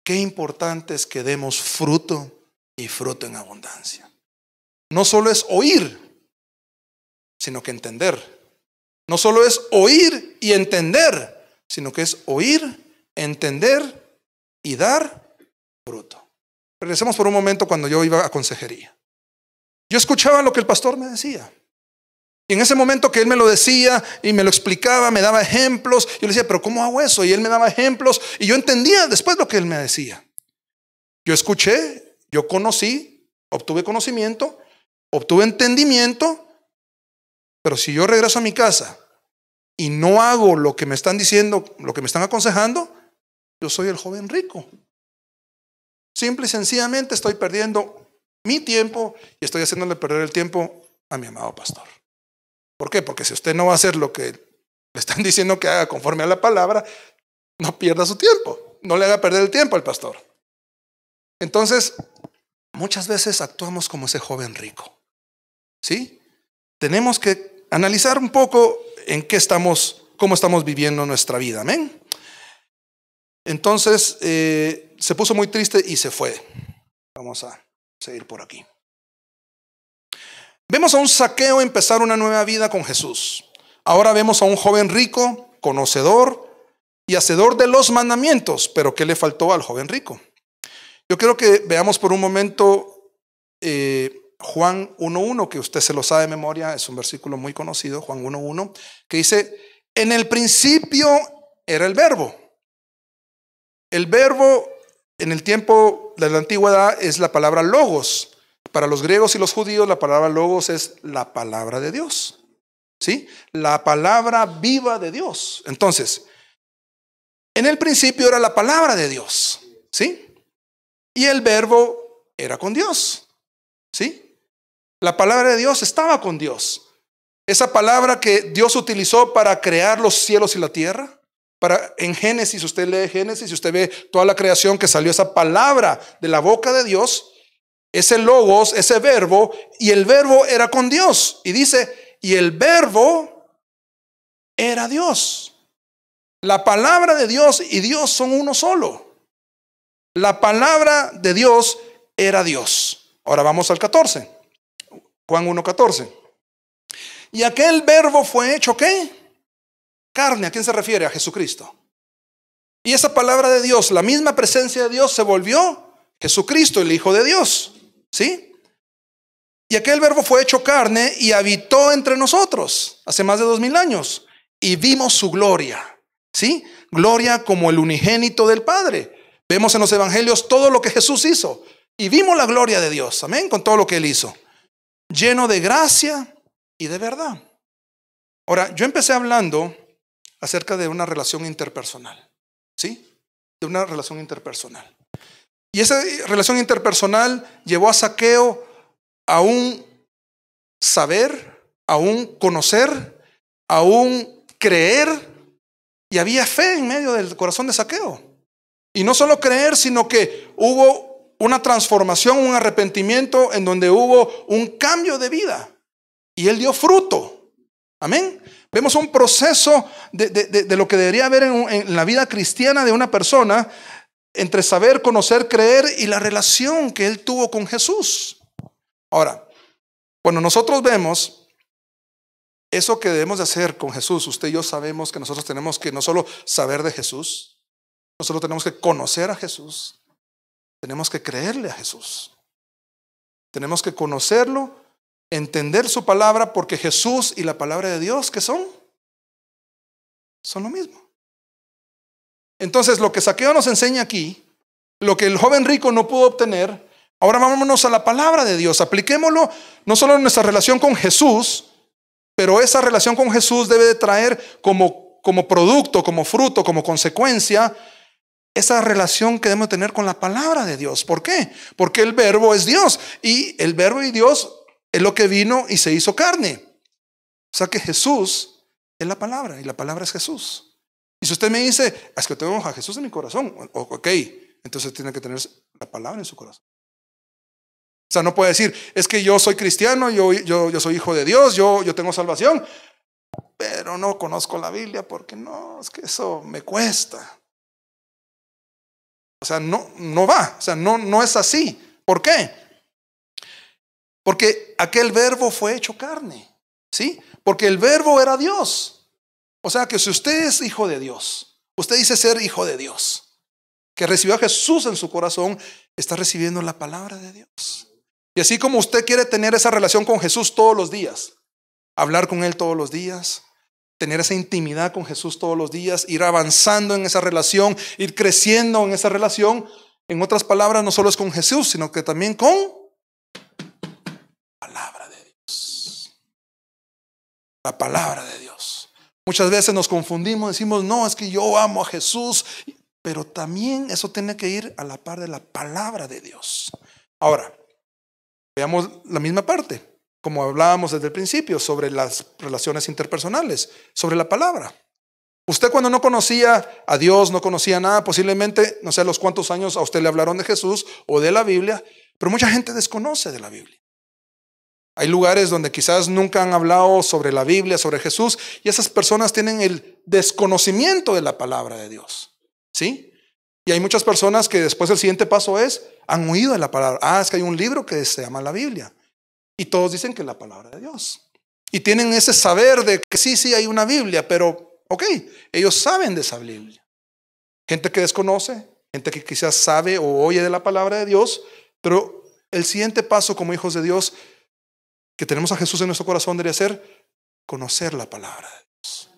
Qué importante es que demos fruto y fruto en abundancia. No solo es oír, sino que entender. No solo es oír y entender, sino que es oír, entender y dar fruto. Regresemos por un momento cuando yo iba a consejería. Yo escuchaba lo que el pastor me decía. Y en ese momento que él me lo decía y me lo explicaba, me daba ejemplos, yo le decía, pero ¿cómo hago eso? Y él me daba ejemplos y yo entendía después lo que él me decía. Yo escuché, yo conocí, obtuve conocimiento, obtuve entendimiento, pero si yo regreso a mi casa y no hago lo que me están diciendo, lo que me están aconsejando, yo soy el joven rico. Simple y sencillamente estoy perdiendo mi tiempo y estoy haciéndole perder el tiempo a mi amado pastor. ¿Por qué? Porque si usted no va a hacer lo que le están diciendo que haga conforme a la palabra, no pierda su tiempo, no le haga perder el tiempo al pastor. Entonces, muchas veces actuamos como ese joven rico, ¿sí? Tenemos que analizar un poco en qué estamos, cómo estamos viviendo nuestra vida, amén. Entonces, se puso muy triste y se fue. Vamos a seguir por aquí. Vemos a un Zaqueo empezar una nueva vida con Jesús. Ahora vemos a un joven rico, conocedor y hacedor de los mandamientos. Pero ¿qué le faltó al joven rico? Yo quiero que veamos por un momento Juan 1:1, que usted se lo sabe de memoria, es un versículo muy conocido, Juan 1:1, que dice, en el principio era el verbo. El verbo en el tiempo de la antigüedad es la palabra logos. Para los griegos y los judíos la palabra logos es la palabra de Dios, ¿sí? La palabra viva de Dios. Entonces, en el principio era la palabra de Dios, ¿sí? Y el verbo era con Dios, ¿sí? La palabra de Dios estaba con Dios. Esa palabra que Dios utilizó para crear los cielos y la tierra. En Génesis, usted lee Génesis y usted ve toda la creación que salió esa palabra de la boca de Dios. Ese logos, ese verbo, y el verbo era con Dios. Y dice, y el verbo era Dios. La palabra de Dios y Dios son uno solo. La palabra de Dios era Dios. Ahora vamos al 14. Juan 1:14. Y aquel verbo fue hecho, ¿qué? Carne. ¿A quién se refiere? A Jesucristo. Y esa palabra de Dios, la misma presencia de Dios, se volvió Jesucristo, el Hijo de Dios. ¿Sí? Y aquel verbo fue hecho carne y habitó entre nosotros hace más de 2000 años y vimos su gloria, ¿sí? Gloria como el unigénito del Padre, Vemos en los evangelios todo lo que Jesús hizo y vimos la gloria de Dios, amén, con todo lo que Él hizo, lleno de gracia y de verdad. Ahora, yo empecé hablando acerca de una relación interpersonal, ¿sí? De una relación interpersonal. Y esa relación interpersonal llevó a Zaqueo a un saber, a un conocer, a un creer, y había fe en medio del corazón de Zaqueo. Y no solo creer, sino que hubo una transformación, un arrepentimiento en donde hubo un cambio de vida. Y él dio fruto. Amén. Vemos un proceso de lo que debería haber en la vida cristiana de una persona entre saber, conocer, creer y la relación que él tuvo con Jesús. Ahora, cuando nosotros vemos eso que debemos de hacer con Jesús, usted y yo sabemos que nosotros tenemos que no solo saber de Jesús, nosotros tenemos que conocer a Jesús, tenemos que creerle a Jesús, tenemos que conocerlo, entender su palabra, porque Jesús y la palabra de Dios, ¿qué son? Son lo mismo. Entonces, lo que Zaqueo nos enseña aquí, lo que el joven rico no pudo obtener, ahora vámonos a la palabra de Dios. Apliquémoslo no solo en nuestra relación con Jesús, pero esa relación con Jesús debe de traer como producto, como fruto, como consecuencia, esa relación que debemos tener con la palabra de Dios. ¿Por qué? Porque el verbo es Dios, y el verbo y Dios es lo que vino y se hizo carne. O sea que Jesús es la palabra, y la palabra es Jesús. Y si usted me dice, es que tengo a Jesús en mi corazón, ok, entonces tiene que tener la palabra en su corazón. O sea, no puede decir, es que yo soy cristiano, yo soy hijo de Dios, yo tengo salvación, pero no conozco la Biblia porque no, es que eso me cuesta. O sea, no va, o sea, no es así. ¿Por qué? Porque aquel verbo fue hecho carne, ¿sí? Porque el verbo era Dios. O sea que si usted es hijo de Dios, usted dice ser hijo de Dios, que recibió a Jesús en su corazón, está recibiendo la palabra de Dios. Y así como usted quiere tener esa relación con Jesús todos los días, hablar con Él todos los días, tener esa intimidad con Jesús todos los días, ir avanzando en esa relación, ir creciendo en esa relación, en otras palabras, no solo es con Jesús, sino que también con la palabra de Dios. La palabra de Dios. Muchas veces nos confundimos, decimos, no, es que yo amo a Jesús, pero también eso tiene que ir a la par de la palabra de Dios. Ahora, veamos la misma parte, como hablábamos desde el principio, sobre las relaciones interpersonales, sobre la palabra. Usted cuando no conocía a Dios, no conocía nada, posiblemente, no sé a los cuántos años a usted le hablaron de Jesús o de la Biblia, pero mucha gente desconoce de la Biblia. Hay lugares donde quizás nunca han hablado sobre la Biblia, sobre Jesús, y esas personas tienen el desconocimiento de la palabra de Dios, ¿sí? Y hay muchas personas que después el siguiente paso han oído de la palabra. Es que hay un libro que se llama la Biblia, y todos dicen que es la palabra de Dios. Y tienen ese saber de que sí hay una Biblia, pero ok, ellos saben de esa Biblia. Gente que desconoce, gente que quizás sabe o oye de la palabra de Dios, pero el siguiente paso como hijos de Dios, que tenemos a Jesús en nuestro corazón, debería ser conocer la palabra de Dios.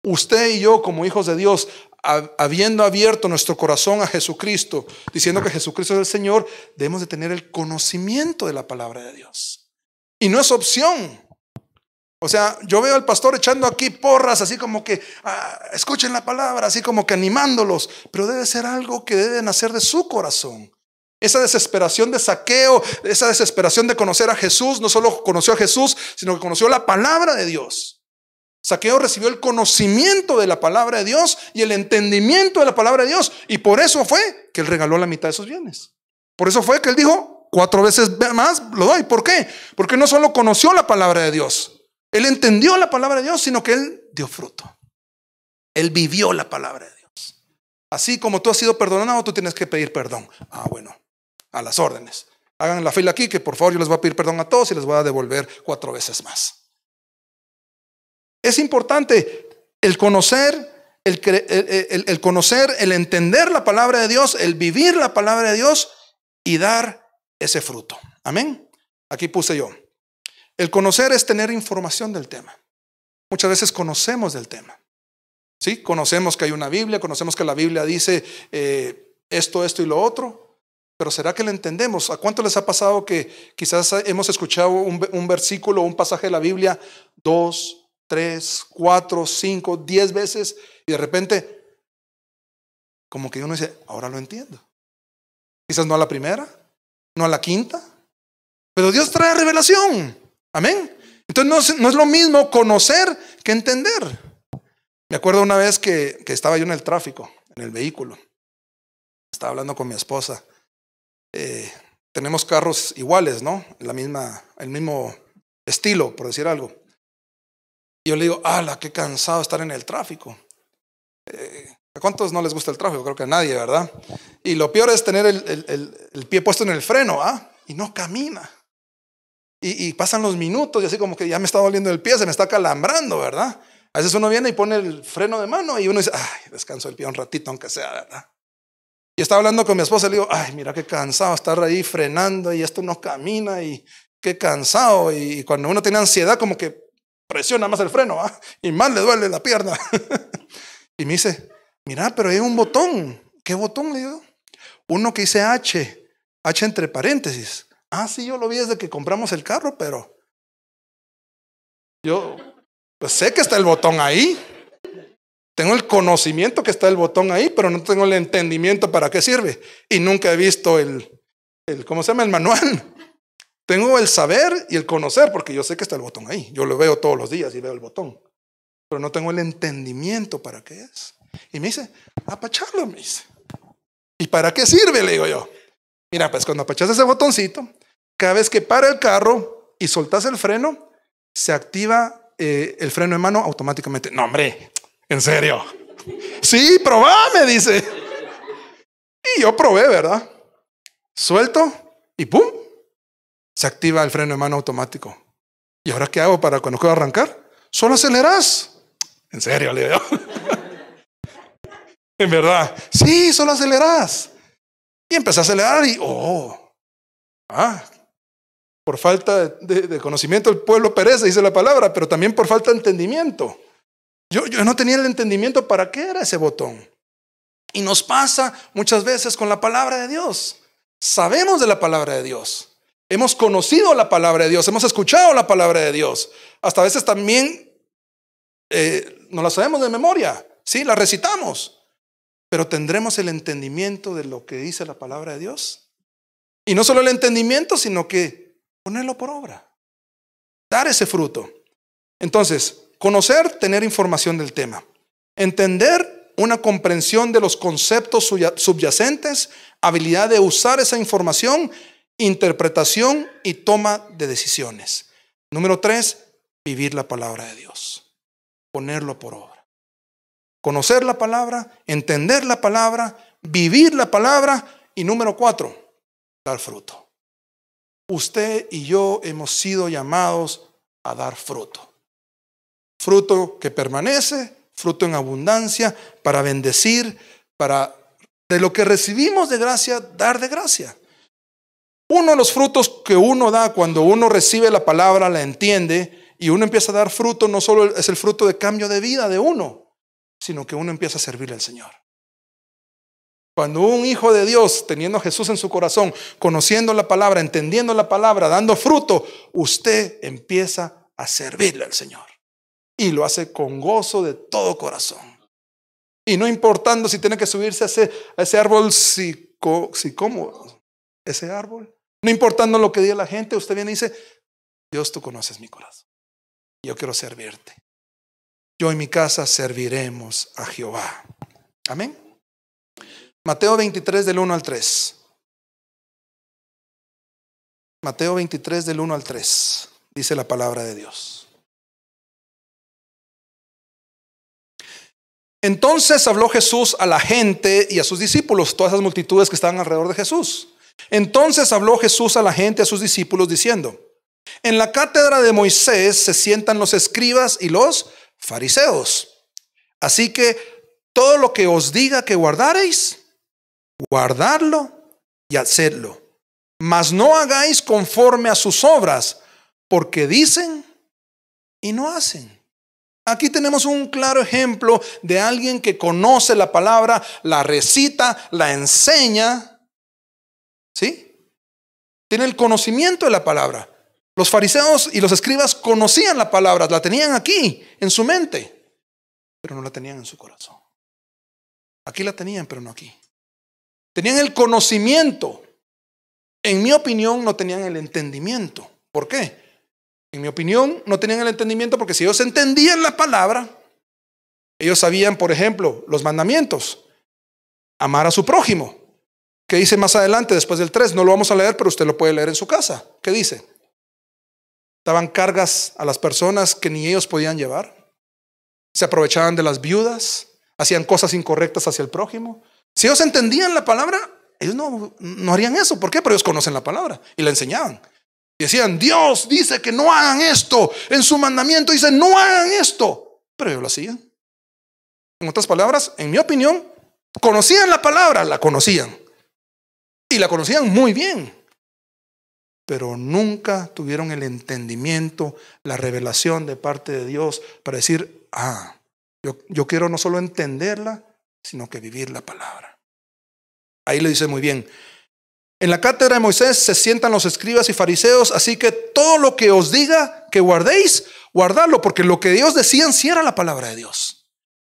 Usted y yo como hijos de Dios, habiendo abierto nuestro corazón a Jesucristo, diciendo que Jesucristo es el Señor, debemos de tener el conocimiento de la palabra de Dios. Y no es opción. O sea, yo veo al pastor echando aquí porras, así como que escuchen la palabra, así como que animándolos, pero debe ser algo que debe nacer de su corazón. Esa desesperación de Zaqueo, esa desesperación de conocer a Jesús, no solo conoció a Jesús, sino que conoció la palabra de Dios. Zaqueo recibió el conocimiento de la palabra de Dios y el entendimiento de la palabra de Dios, y por eso fue que él regaló la mitad de sus bienes. Por eso fue que él dijo, 4 veces más lo doy. ¿Por qué? Porque no solo conoció la palabra de Dios, él entendió la palabra de Dios, sino que él dio fruto. Él vivió la palabra de Dios. Así como tú has sido perdonado, tú tienes que pedir perdón. Bueno, a las órdenes. Hagan la fila aquí, que por favor yo les voy a pedir perdón a todos y les voy a devolver 4 veces más. Es importante el conocer, el conocer, el entender la palabra de Dios, el vivir la palabra de Dios y dar ese fruto. Amén. Aquí puse yo. El conocer es tener información del tema. Muchas veces conocemos del tema. ¿Sí? Conocemos que hay una Biblia, conocemos que la Biblia dice esto y lo otro, pero ¿será que le entendemos? ¿A cuánto les ha pasado que quizás hemos escuchado un versículo, un pasaje de la Biblia 2, 3, 4, 5, 10 veces y de repente como que uno dice, ahora lo entiendo? Quizás no a la primera, no a la quinta, pero Dios trae revelación. Amén. Entonces no es lo mismo conocer que entender. Me acuerdo una vez que estaba yo en el tráfico, en el vehículo. Estaba hablando con mi esposa. Tenemos carros iguales, ¿no? El mismo estilo, por decir algo. Y yo le digo, ¡ala, qué cansado estar en el tráfico! ¿A cuántos no les gusta el tráfico? Creo que a nadie, ¿verdad? Y lo peor es tener el pie puesto en el freno, y no camina. Y pasan los minutos y así como que ya me está doliendo el pie, se me está calambrando, ¿verdad? A veces uno viene y pone el freno de mano y uno dice, ay, descanso el pie un ratito aunque sea, ¿verdad? Y estaba hablando con mi esposa y le digo, ay, mira qué cansado estar ahí frenando y esto no camina y qué cansado. Y cuando uno tiene ansiedad como que presiona más el freno, y más le duele la pierna. Y me dice, mira, pero hay un botón. ¿Qué botón? Le digo, uno que dice H entre paréntesis. Sí, yo lo vi desde que compramos el carro, pero yo pues sé que está el botón ahí. Tengo el conocimiento que está el botón ahí, pero no tengo el entendimiento para qué sirve. Y nunca he visto ¿cómo se llama? El manual. Tengo el saber y el conocer, porque yo sé que está el botón ahí. Yo lo veo todos los días y veo el botón. Pero no tengo el entendimiento para qué es. Y me dice, apacharlo, me dice. ¿Y para qué sirve? Le digo yo. Mira, pues cuando apachas ese botoncito, cada vez que para el carro y soltas el freno, se activa el freno de mano automáticamente. No, hombre, ¿en serio? Sí, probá, me dice. Y yo probé, ¿verdad? Suelto y ¡pum! Se activa el freno de mano automático. ¿Y ahora qué hago para cuando quiero arrancar? Solo aceleras. ¿En serio? Le digo. En verdad. Sí, solo aceleras. Y empecé a acelerar y por falta de conocimiento el pueblo perece, dice la palabra, pero también por falta de entendimiento. Yo no tenía el entendimiento para qué era ese botón. Y nos pasa muchas veces con la palabra de Dios. Sabemos de la palabra de Dios. Hemos conocido la palabra de Dios. Hemos escuchado la palabra de Dios. Hasta a veces también no la sabemos de memoria. Sí, la recitamos. Pero ¿tendremos el entendimiento de lo que dice la palabra de Dios? Y no solo el entendimiento, sino que ponerlo por obra. Dar ese fruto. Entonces, conocer, tener información del tema. Entender, una comprensión de los conceptos subyacentes. Habilidad de usar esa información. Interpretación y toma de decisiones. Número 3, vivir la palabra de Dios. Ponerlo por obra. Conocer la palabra, entender la palabra, vivir la palabra. Y número 4, dar fruto. Usted y yo hemos sido llamados a dar fruto. Fruto que permanece, fruto en abundancia, para bendecir, para de lo que recibimos de gracia, dar de gracia. Uno de los frutos que uno da cuando uno recibe la palabra, la entiende y uno empieza a dar fruto, no solo es el fruto de cambio de vida de uno, sino que uno empieza a servirle al Señor. Cuando un hijo de Dios, teniendo a Jesús en su corazón, conociendo la palabra, entendiendo la palabra, dando fruto, usted empieza a servirle al Señor. Y lo hace con gozo de todo corazón. Y no importando si tiene que subirse a ese árbol ese árbol. No importando lo que diga la gente, usted viene y dice, Dios, tú conoces mi corazón. Yo quiero servirte. Yo y mi casa serviremos a Jehová. Amén. Mateo 23 del 1 al 3. Mateo 23 del 1 al 3. Dice la palabra de Dios. Entonces habló Jesús a la gente y a sus discípulos, todas esas multitudes que estaban alrededor de Jesús. Entonces habló Jesús a la gente, a sus discípulos, diciendo: en la cátedra de Moisés se sientan los escribas y los fariseos. Así que todo lo que os diga que guardareis, guardadlo y hacedlo. Mas no hagáis conforme a sus obras, porque dicen y no hacen. Aquí tenemos un claro ejemplo de alguien que conoce la palabra, la recita, la enseña, ¿sí? Tiene el conocimiento de la palabra. Los fariseos y los escribas conocían la palabra, la tenían aquí en su mente, pero no la tenían en su corazón. Aquí la tenían, pero no aquí. Tenían el conocimiento. En mi opinión, no tenían el entendimiento. ¿Por qué? En mi opinión, no tenían el entendimiento porque si ellos entendían la palabra, ellos sabían, por ejemplo, los mandamientos. Amar a su prójimo. ¿Qué dice más adelante, después del 3? No lo vamos a leer, pero usted lo puede leer en su casa. ¿Qué dice? Daban cargas a las personas que ni ellos podían llevar. Se aprovechaban de las viudas. Hacían cosas incorrectas hacia el prójimo. Si ellos entendían la palabra, ellos no harían eso. ¿Por qué? Pero ellos conocen la palabra y la enseñaban. Y decían, Dios dice que no hagan esto. En su mandamiento dice, no hagan esto. Pero ellos lo hacían. En otras palabras, en mi opinión, conocían la palabra, la conocían. Y la conocían muy bien. Pero nunca tuvieron el entendimiento, la revelación de parte de Dios para decir, yo quiero no solo entenderla, sino que vivir la palabra. Ahí le dice muy bien. En la cátedra de Moisés se sientan los escribas y fariseos, así que todo lo que os diga que guardéis, guardadlo, porque lo que ellos decían sí era la palabra de Dios.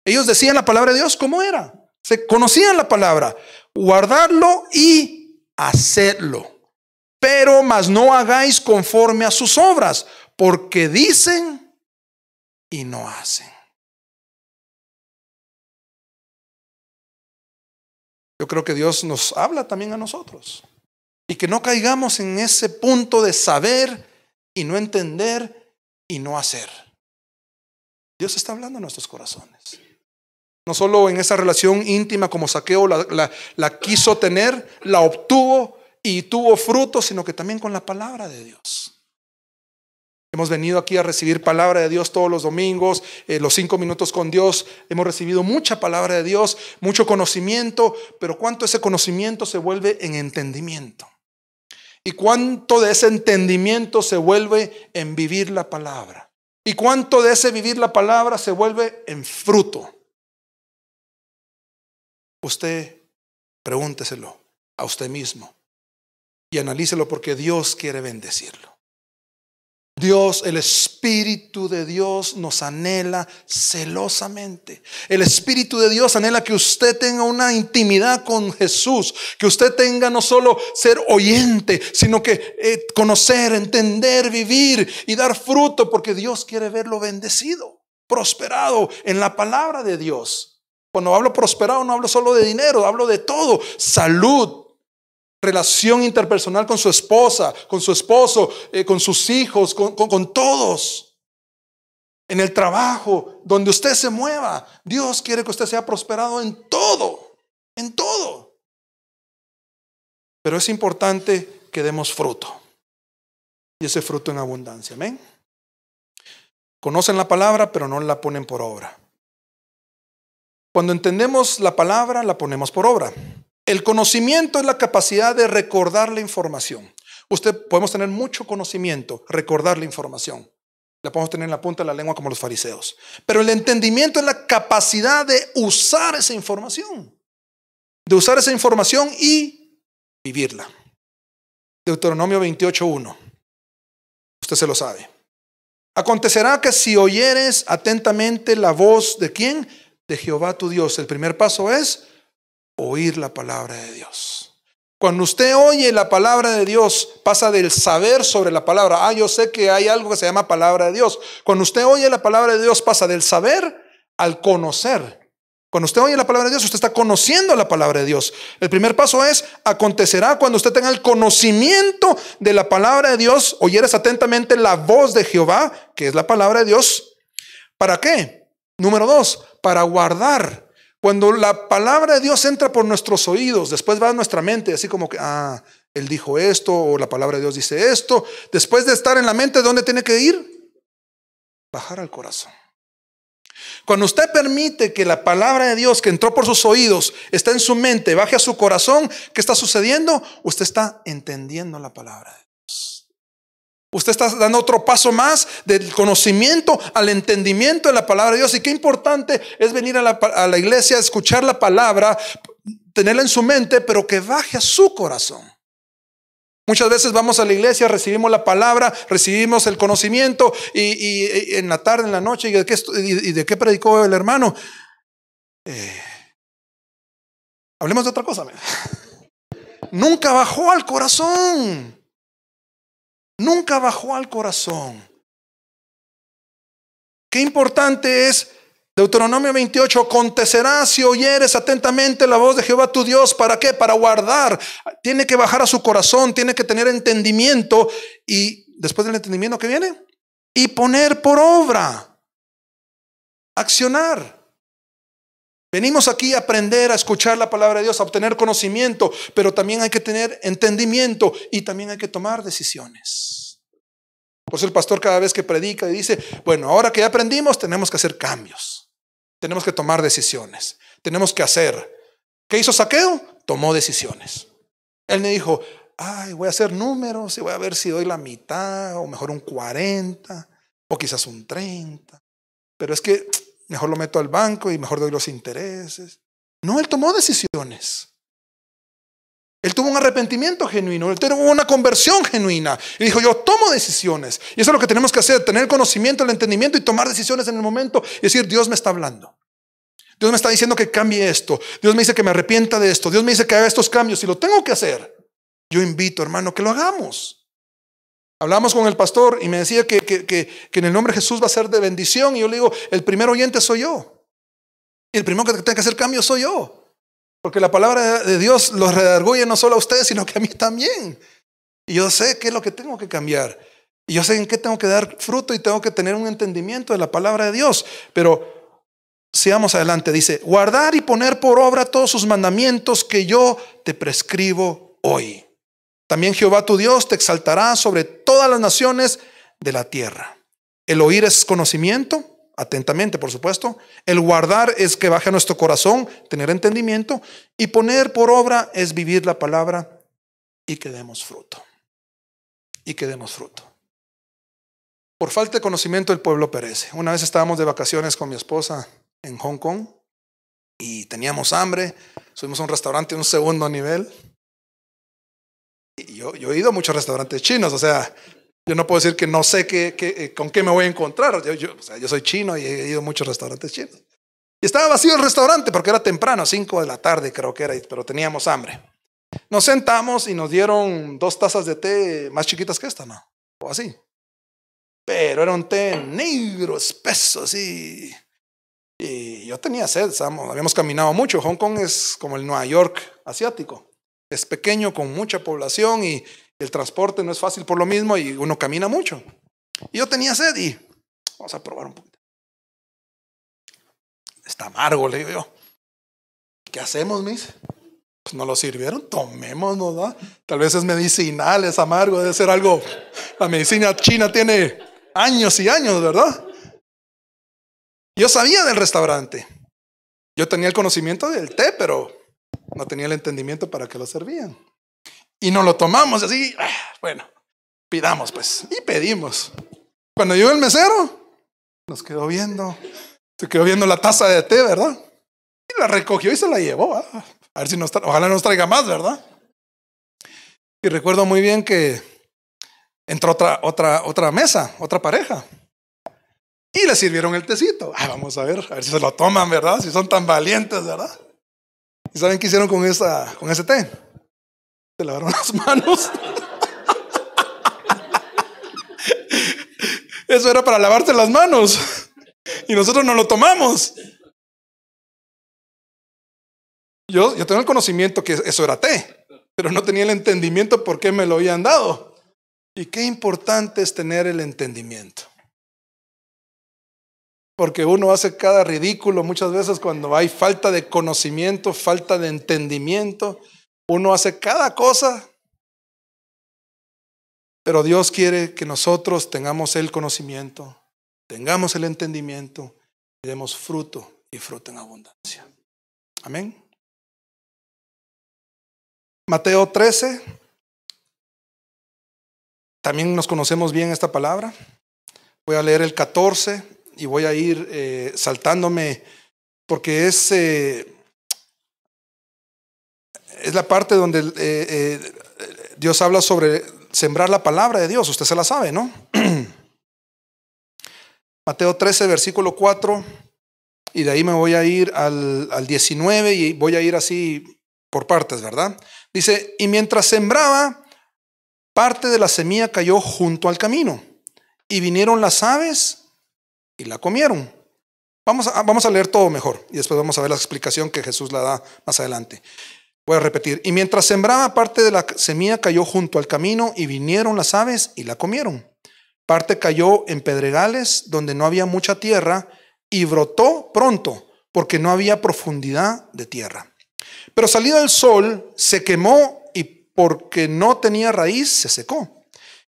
Ellos decían la palabra de Dios como era. Se conocían la palabra. Guardadlo y hacedlo. Pero mas no hagáis conforme a sus obras, porque dicen y no hacen. Yo creo que Dios nos habla también a nosotros. Y que no caigamos en ese punto de saber y no entender y no hacer. Dios está hablando en nuestros corazones. No solo en esa relación íntima como Zaqueo la quiso tener, la obtuvo y tuvo fruto, sino que también con la palabra de Dios. Hemos venido aquí a recibir palabra de Dios todos los domingos, los 5 minutos con Dios. Hemos recibido mucha palabra de Dios, mucho conocimiento, pero ¿cuánto ese conocimiento se vuelve en entendimiento? ¿Y cuánto de ese entendimiento se vuelve en vivir la palabra? ¿Y cuánto de ese vivir la palabra se vuelve en fruto? Usted pregúnteselo a usted mismo y analícelo porque Dios quiere bendecirlo. Dios, el Espíritu de Dios nos anhela celosamente. El Espíritu de Dios anhela que usted tenga una intimidad con Jesús, que usted tenga no solo ser oyente, sino que conocer, entender, vivir y dar fruto, porque Dios quiere verlo bendecido, prosperado en la palabra de Dios. Cuando hablo prosperado no hablo solo de dinero, hablo de todo, salud, relación interpersonal con su esposa, con su esposo, con sus hijos, con todos. En el trabajo, donde usted se mueva, Dios quiere que usted sea prosperado en todo, en todo. Pero es importante que demos fruto. Y ese fruto en abundancia, amén. Conocen la palabra, pero no la ponen por obra. Cuando entendemos la palabra, la ponemos por obra. El conocimiento es la capacidad de recordar la información. Podemos tener mucho conocimiento, recordar la información. La podemos tener en la punta de la lengua como los fariseos. Pero el entendimiento es la capacidad de usar esa información. De usar esa información y vivirla. Deuteronomio 28:1. Usted se lo sabe. Acontecerá que si oyeres atentamente la voz de ¿quién? De Jehová tu Dios. El primer paso es oír la palabra de Dios. Cuando usted oye la palabra de Dios, pasa del saber sobre la palabra. Yo sé que hay algo que se llama palabra de Dios. Cuando usted oye la palabra de Dios, pasa del saber al conocer. Cuando usted oye la palabra de Dios, usted está conociendo la palabra de Dios. El primer paso es, acontecerá cuando usted tenga el conocimiento de la palabra de Dios, oyeres atentamente la voz de Jehová, que es la palabra de Dios. ¿Para qué? Número 2, para guardar. Cuando la palabra de Dios entra por nuestros oídos, después va a nuestra mente, así como que, Él dijo esto, o la palabra de Dios dice esto. Después de estar en la mente, ¿dónde tiene que ir? Bajar al corazón. Cuando usted permite que la palabra de Dios que entró por sus oídos está en su mente, baje a su corazón, ¿qué está sucediendo? Usted está entendiendo la palabra de Dios. Usted está dando otro paso más del conocimiento al entendimiento de la palabra de Dios. Y qué importante es venir a la iglesia, escuchar la palabra, tenerla en su mente, pero que baje a su corazón. Muchas veces vamos a la iglesia, recibimos la palabra, recibimos el conocimiento y en la tarde, en la noche, ¿y de qué predicó el hermano? Hablemos de otra cosa. Nunca bajó al corazón. Nunca bajó al corazón. Qué importante es Deuteronomio 28. Acontecerá si oyeres atentamente la voz de Jehová tu Dios. ¿Para qué? Para guardar. Tiene que bajar a su corazón, tiene que tener entendimiento. Y después del entendimiento, ¿qué viene? Y poner por obra. Accionar. Venimos aquí a aprender, a escuchar la palabra de Dios, a obtener conocimiento, pero también hay que tener entendimiento y también hay que tomar decisiones. Por eso el pastor cada vez que predica dice, bueno, ahora que ya aprendimos tenemos que hacer cambios, tenemos que tomar decisiones, tenemos que hacer. ¿Qué hizo Zaqueo? Tomó decisiones. Él me dijo, voy a hacer números y voy a ver si doy la mitad o mejor un 40 o quizás un 30, pero es que mejor lo meto al banco y mejor doy los intereses. No, él tomó decisiones. Él tuvo un arrepentimiento genuino, él tuvo una conversión genuina. Y dijo, yo tomo decisiones. Y eso es lo que tenemos que hacer, tener el conocimiento, el entendimiento y tomar decisiones en el momento. Y decir, Dios me está hablando. Dios me está diciendo que cambie esto. Dios me dice que me arrepienta de esto. Dios me dice que haga estos cambios. Y lo tengo que hacer. Yo invito, hermano, que lo hagamos. Hablamos con el pastor y me decía que en el nombre de Jesús va a ser de bendición. Y yo le digo, el primer oyente soy yo. Y el primero que tiene que hacer cambios soy yo. Porque la palabra de Dios los redarguye no solo a ustedes, sino que a mí también. Y yo sé qué es lo que tengo que cambiar. Y yo sé en qué tengo que dar fruto y tengo que tener un entendimiento de la palabra de Dios. Pero sigamos adelante. Dice, guardar y poner por obra todos sus mandamientos que yo te prescribo hoy. También Jehová tu Dios te exaltará sobre todas las naciones de la tierra. El oír es conocimiento, atentamente por supuesto. El guardar es que baje a nuestro corazón, tener entendimiento. Y poner por obra es vivir la palabra y que demos fruto. Y que demos fruto. Por falta de conocimiento el pueblo perece. Una vez estábamos de vacaciones con mi esposa en Hong Kong y teníamos hambre. Subimos a un restaurante en un segundo nivel. Y yo he ido a muchos restaurantes chinos, o sea, yo no puedo decir que no sé con qué me voy a encontrar. Yo soy chino y he ido a muchos restaurantes chinos. Y estaba vacío el restaurante porque era temprano, 5 de la tarde creo que era, pero teníamos hambre. Nos sentamos y nos dieron 2 tazas de té más chiquitas que esta, ¿no? O así. Pero era un té negro, espeso, así. Y yo tenía sed, habíamos caminado mucho. Hong Kong es como el Nueva York asiático. Es pequeño, con mucha población y el transporte no es fácil por lo mismo y uno camina mucho. Y yo tenía sed y vamos a probar un poquito. Está amargo, le digo yo. ¿Qué hacemos, mis? Pues nos lo sirvieron, tomémoslo, ¿no? Tal vez es medicinal, es amargo, debe ser algo. La medicina china tiene años y años, ¿verdad? Yo sabía del restaurante. Yo tenía el conocimiento del té, pero no tenía el entendimiento para qué lo servían. Y nos lo tomamos así, bueno, pidamos pues. Y pedimos. Cuando llegó el mesero, nos quedó viendo. Se quedó viendo la taza de té, ¿verdad? Y la recogió y se la llevó. A ver si ojalá nos traiga más, ¿verdad? Y recuerdo muy bien que entró otra mesa, otra pareja. Y le sirvieron el tecito. Vamos a ver si se lo toman, ¿verdad? Si son tan valientes, ¿verdad? ¿Y saben qué hicieron con ese té? Se lavaron las manos. Eso era para lavarse las manos. Y nosotros no lo tomamos. Yo tengo el conocimiento que eso era té, pero no tenía el entendimiento por qué me lo habían dado. Y qué importante es tener el entendimiento. Porque uno hace cada ridículo muchas veces cuando hay falta de conocimiento, falta de entendimiento. Uno hace cada cosa. Pero Dios quiere que nosotros tengamos el conocimiento, tengamos el entendimiento y demos fruto y fruto en abundancia. Amén. Mateo 13, también nos conocemos bien esta palabra. Voy a leer el 14 y voy a ir saltándome porque es la parte donde Dios habla sobre sembrar la palabra de Dios. Usted se la sabe, ¿no? Mateo 13, versículo 4, y de ahí me voy a ir al 19 y voy a ir así por partes, ¿verdad? Dice, y mientras sembraba, parte de la semilla cayó junto al camino, y vinieron las aves y la comieron. Vamos a leer todo mejor, y después vamos a ver la explicación que Jesús la da más adelante. Voy a repetir, y mientras sembraba, parte de la semilla cayó junto al camino, y vinieron las aves y la comieron. Parte cayó en pedregales donde no había mucha tierra y brotó pronto porque no había profundidad de tierra. Pero salido el sol se quemó y porque no tenía raíz se secó.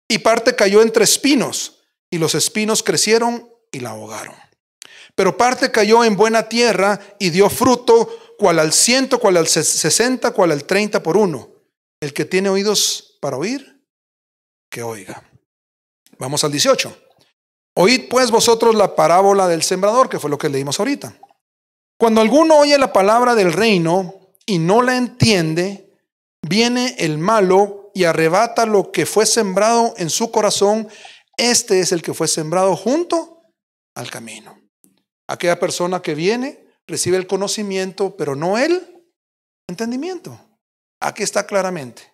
Y parte cayó entre espinos y los espinos crecieron y la ahogaron. Pero parte cayó en buena tierra y dio fruto, cual al 100, cual al 60, cual al 30 por uno. El que tiene oídos para oír, que oiga. Vamos al 18. Oíd pues vosotros la parábola del sembrador, que fue lo que leímos ahorita. Cuando alguno oye la palabra del reino y no la entiende, viene el malo y arrebata lo que fue sembrado en su corazón. Este es el que fue sembrado junto al camino. Aquella persona que viene, recibe el conocimiento, pero no el entendimiento. Aquí está claramente.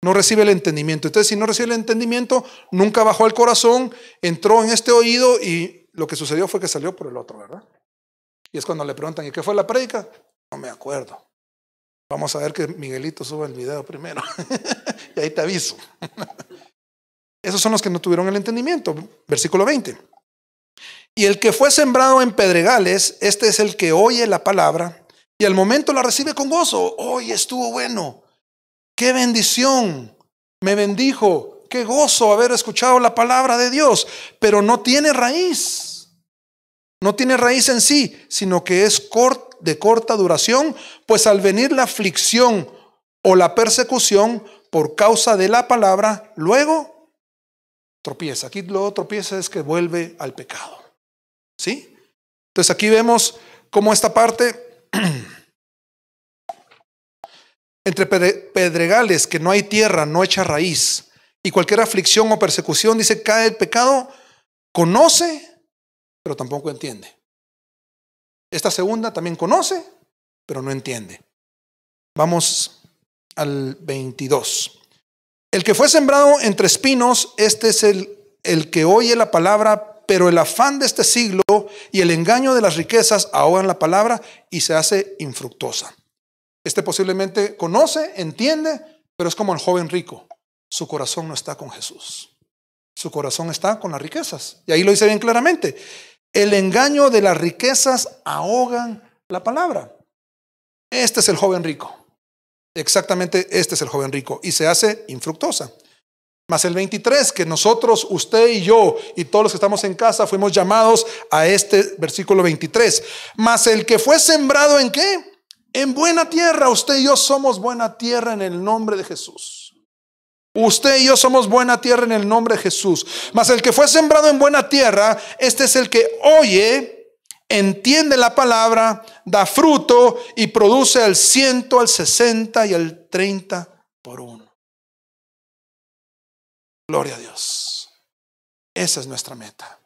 No recibe el entendimiento. Entonces, si no recibe el entendimiento, nunca bajó al corazón, entró en este oído y lo que sucedió fue que salió por el otro, ¿verdad? Y es cuando le preguntan, ¿y qué fue la prédica? No me acuerdo. Vamos a ver que Miguelito suba el video primero. Y ahí te aviso. Esos son los que no tuvieron el entendimiento. Versículo 20. Y el que fue sembrado en pedregales, este es el que oye la palabra y al momento la recibe con gozo. Hoy estuvo bueno. ¡Qué bendición! Me bendijo. ¡Qué gozo haber escuchado la palabra de Dios! Pero no tiene raíz. No tiene raíz en sí, sino que es de corta duración, pues al venir la aflicción o la persecución por causa de la palabra, luego tropieza. Aquí luego tropieza es que vuelve al pecado. ¿Sí? Entonces aquí vemos cómo esta parte... Entre pedregales que no hay tierra, no echa raíz, y cualquier aflicción o persecución, dice, cae el pecado, conoce, pero tampoco entiende. Esta segunda también conoce, pero no entiende. Vamos al 22. El que fue sembrado entre espinos, este es el que oye la palabra, pero el afán de este siglo y el engaño de las riquezas ahogan la palabra y se hace infructuosa. Este posiblemente conoce, entiende, pero es como el joven rico. Su corazón no está con Jesús. Su corazón está con las riquezas. Y ahí lo dice bien claramente. El engaño de las riquezas ahogan la palabra. Este es el joven rico. Exactamente este es el joven rico. Y se hace infructuosa. Más el 23, que nosotros, usted y yo, y todos los que estamos en casa, fuimos llamados a este versículo 23. Más el que fue sembrado ¿en qué? En buena tierra. Usted y yo somos buena tierra en el nombre de Jesús. Usted y yo somos buena tierra en el nombre de Jesús. Mas el que fue sembrado en buena tierra, este es el que oye, entiende la palabra, da fruto y produce al 100, al 60 y al 30 por uno. Gloria a Dios. Esa es nuestra meta.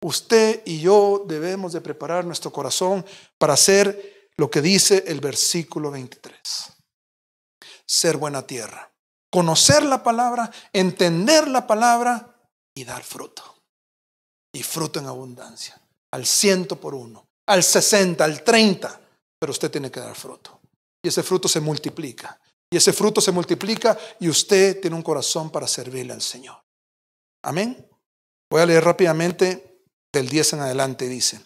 Usted y yo debemos de preparar nuestro corazón para hacer lo que dice el versículo 23. Ser buena tierra. Conocer la palabra, entender la palabra y dar fruto. Y fruto en abundancia. Al 100 por uno, al 60, al 30. Pero usted tiene que dar fruto. Y ese fruto se multiplica. Y ese fruto se multiplica y usted tiene un corazón para servirle al Señor. Amén. Voy a leer rápidamente del 10 en adelante. Dice: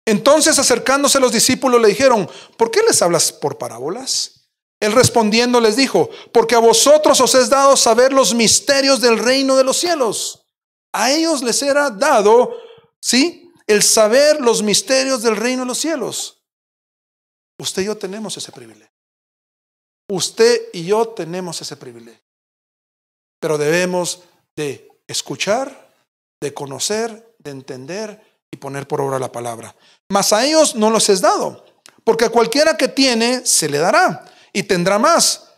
entonces acercándose los discípulos le dijeron: ¿por qué les hablas por parábolas? Él respondiendo les dijo: porque a vosotros os es dado saber los misterios del reino de los cielos. A ellos les era dado, ¿sí?, el saber los misterios del reino de los cielos. Usted y yo tenemos ese privilegio. Usted y yo tenemos ese privilegio. pero debemos de escuchar, de conocer, de entender y poner por obra la palabra. Mas a ellos no los es dado, porque a cualquiera que tiene se le dará y tendrá más,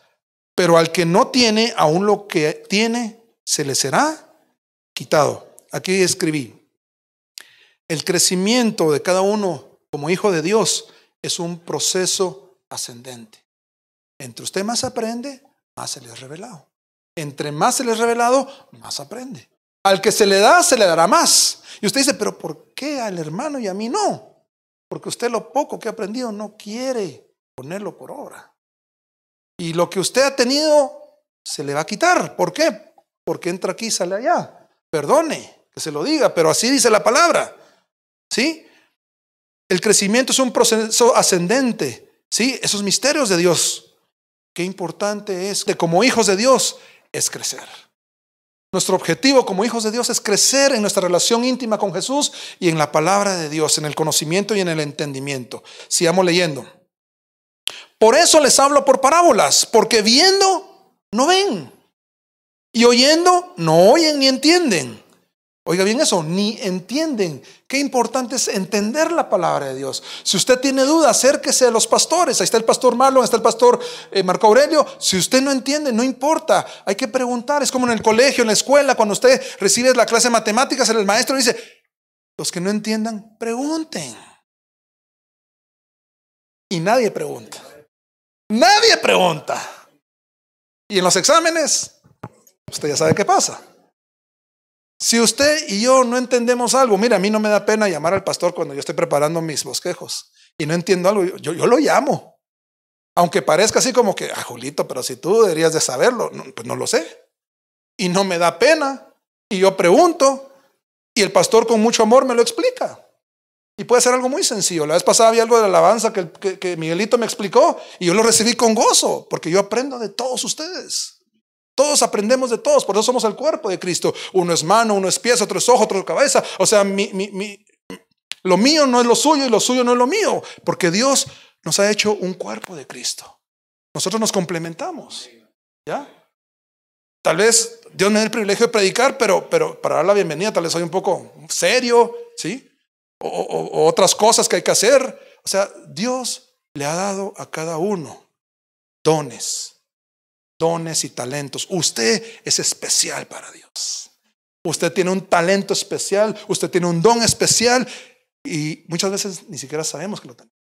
pero al que no tiene, aún lo que tiene se le será quitado. Aquí escribí: el crecimiento de cada uno como hijo de Dios es un proceso ascendente. Entre usted más aprende, más se le es revelado. Entre más se le es revelado, más aprende. Al que se le da, se le dará más. Y usted dice, pero ¿por qué al hermano y a mí no? Porque usted lo poco que ha aprendido no quiere ponerlo por obra. Y lo que usted ha tenido se le va a quitar. ¿Por qué? Porque entra aquí y sale allá. Perdone que se lo diga, pero así dice la palabra. ¿Sí? El crecimiento es un proceso ascendente. ¿Sí? Esos misterios de Dios. Qué importante es que como hijos de Dios es crecer. Nuestro objetivo como hijos de Dios es crecer en nuestra relación íntima con Jesús y en la palabra de Dios, en el conocimiento y en el entendimiento. Sigamos leyendo. Por eso les hablo por parábolas, porque viendo no ven, y oyendo no oyen ni entienden. Oiga bien eso, ni entienden. Qué importante es entender la palabra de Dios. Si usted tiene duda, acérquese a los pastores. Ahí está el pastor Marlon, ahí está el pastor Marco Aurelio. Si usted no entiende, no importa, hay que preguntar. Es como en el colegio, en la escuela, cuando usted recibe la clase de matemáticas, el maestro dice, los que no entiendan, pregunten. Y nadie pregunta. Nadie pregunta. Y en los exámenes, usted ya sabe qué pasa. Si usted y yo no entendemos algo, mira, a mí no me da pena llamar al pastor cuando yo estoy preparando mis bosquejos y no entiendo algo, yo lo llamo. Aunque parezca así como que, Julito, pero si tú deberías de saberlo, no, pues no lo sé. Y no me da pena, y yo pregunto, y el pastor con mucho amor me lo explica. Y puede ser algo muy sencillo. La vez pasada había algo de la alabanza que Miguelito me explicó, y yo lo recibí con gozo, porque yo aprendo de todos ustedes. Todos aprendemos de todos, por eso somos el cuerpo de Cristo. Uno es mano, uno es pies, otro es ojo, otro es cabeza. O sea, lo mío no es lo suyo y lo suyo no es lo mío, porque Dios nos ha hecho un cuerpo de Cristo. Nosotros nos complementamos, ¿ya? Tal vez Dios me dé el privilegio de predicar, pero para dar la bienvenida tal vez soy un poco serio, ¿sí? O otras cosas que hay que hacer. O sea, Dios le ha dado a cada uno dones y talentos. Usted es especial para Dios. Usted tiene un talento especial, usted tiene un don especial y muchas veces ni siquiera sabemos que lo tenemos.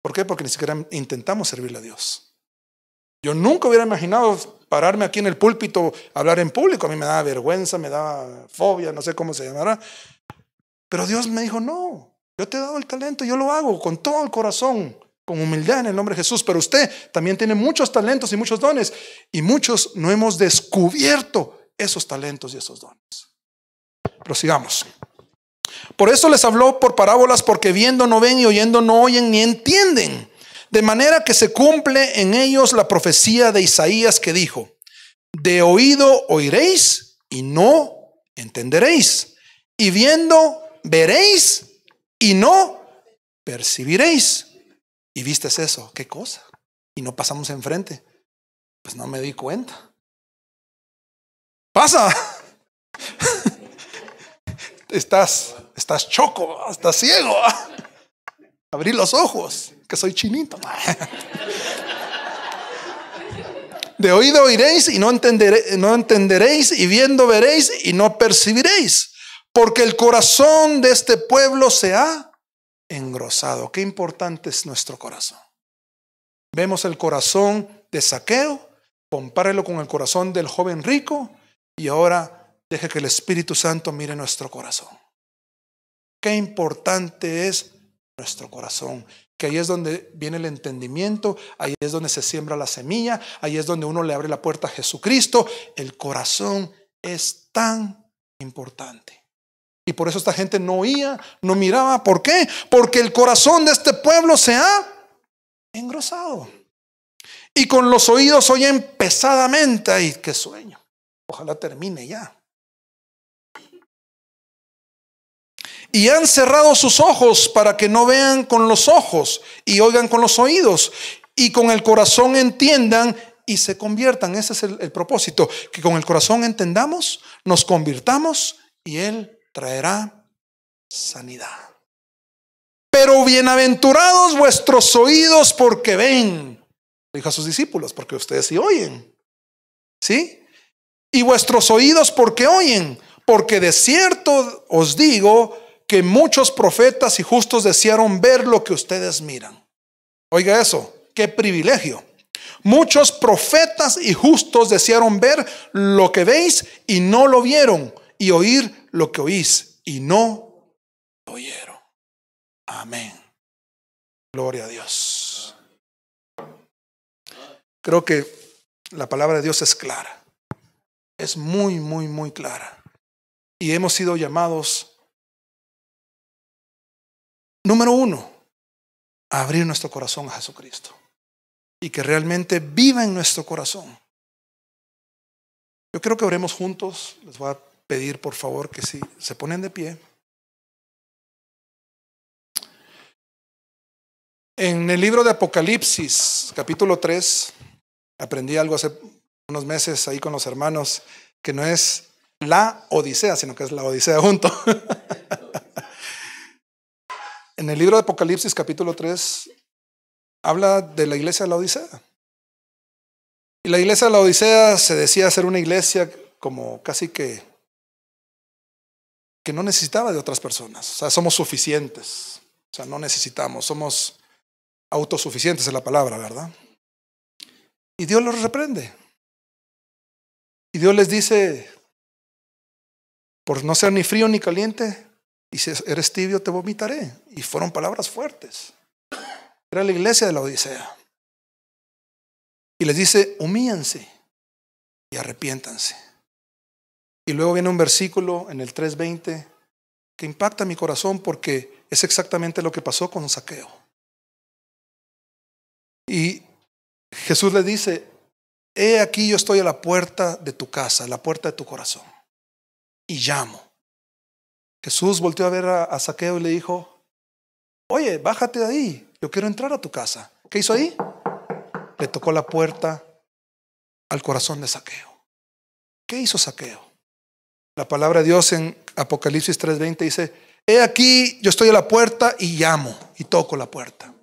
¿Por qué? Porque ni siquiera intentamos servirle a Dios. Yo nunca hubiera imaginado pararme aquí en el púlpito, hablar en público. A mí me daba vergüenza, me daba fobia, no sé cómo se llamará. Pero Dios me dijo, no, yo te he dado el talento, yo lo hago con todo el corazón, con humildad en el nombre de Jesús. Pero usted también tiene muchos talentos y muchos dones, y muchos no hemos descubierto esos talentos y esos dones. Prosigamos. Por eso les habló por parábolas, porque viendo no ven y oyendo no oyen ni entienden, de manera que se cumple en ellos la profecía de Isaías que dijo: de oído oiréis y no entenderéis, y viendo veréis y no percibiréis. Y viste eso, ¿qué cosa? Y no pasamos enfrente. Pues no me di cuenta. Pasa. Estás choco, estás ciego. Abrí los ojos, que soy chinito. De oído oiréis y no entenderéis, y viendo veréis y no percibiréis, porque el corazón de este pueblo se ha engrosado. Qué importante es nuestro corazón. Vemos el corazón de Zaqueo, compárelo con el corazón del joven rico, y ahora deje que el Espíritu Santo mire nuestro corazón. Qué importante es nuestro corazón, que ahí es donde viene el entendimiento, ahí es donde se siembra la semilla, ahí es donde uno le abre la puerta a Jesucristo. El corazón es tan importante. Y por eso esta gente no oía, no miraba. ¿Por qué? Porque el corazón de este pueblo se ha engrosado. Y con los oídos oyen pesadamente. ¡Ay, qué sueño! Ojalá termine ya. Y han cerrado sus ojos para que no vean con los ojos y oigan con los oídos y con el corazón entiendan y se conviertan. Ese es el propósito, que con el corazón entendamos, nos convirtamos y Él traerá sanidad. Pero bienaventurados vuestros oídos porque ven, dijo a sus discípulos, porque ustedes sí oyen, ¿sí? Y vuestros oídos porque oyen, porque de cierto os digo que muchos profetas y justos desearon ver lo que ustedes miran. Oiga eso, qué privilegio. Muchos profetas y justos desearon ver lo que veis y no lo vieron, y oír lo que oís y no lo oyeron. Amén. Gloria a Dios. Creo que la palabra de Dios es clara. Es muy, muy, muy clara. Y hemos sido llamados, número uno, a abrir nuestro corazón a Jesucristo. Y que realmente viva en nuestro corazón. Yo quiero que oremos juntos. Les voy a pedir por favor que si se ponen de pie. En el libro de Apocalipsis, capítulo 3, aprendí algo hace unos meses ahí con los hermanos, que no es la Odisea, sino que es la Odisea junto. En el libro de Apocalipsis, capítulo 3, habla de la iglesia de la Odisea. Y la iglesia de la Odisea se decía ser una iglesia como casi que no necesitaba de otras personas. O sea, somos suficientes. O sea, no necesitamos, somos autosuficientes es la palabra, ¿verdad? Y Dios los reprende. Y Dios les dice, por no ser ni frío ni caliente, y si eres tibio te vomitaré. Y fueron palabras fuertes. Era la iglesia de la Odisea. Y les dice, humíllense y arrepiéntanse. Y luego viene un versículo en el 3:20 que impacta mi corazón porque es exactamente lo que pasó con Zaqueo. Y Jesús le dice, he aquí yo estoy a la puerta de tu casa, a la puerta de tu corazón, y llamo. Jesús volteó a ver a Zaqueo y le dijo, oye, bájate de ahí, yo quiero entrar a tu casa. ¿Qué hizo ahí? Le tocó la puerta al corazón de Zaqueo. ¿Qué hizo Zaqueo? La palabra de Dios en Apocalipsis 3:20 dice, he aquí yo estoy a la puerta y llamo y toco la puerta.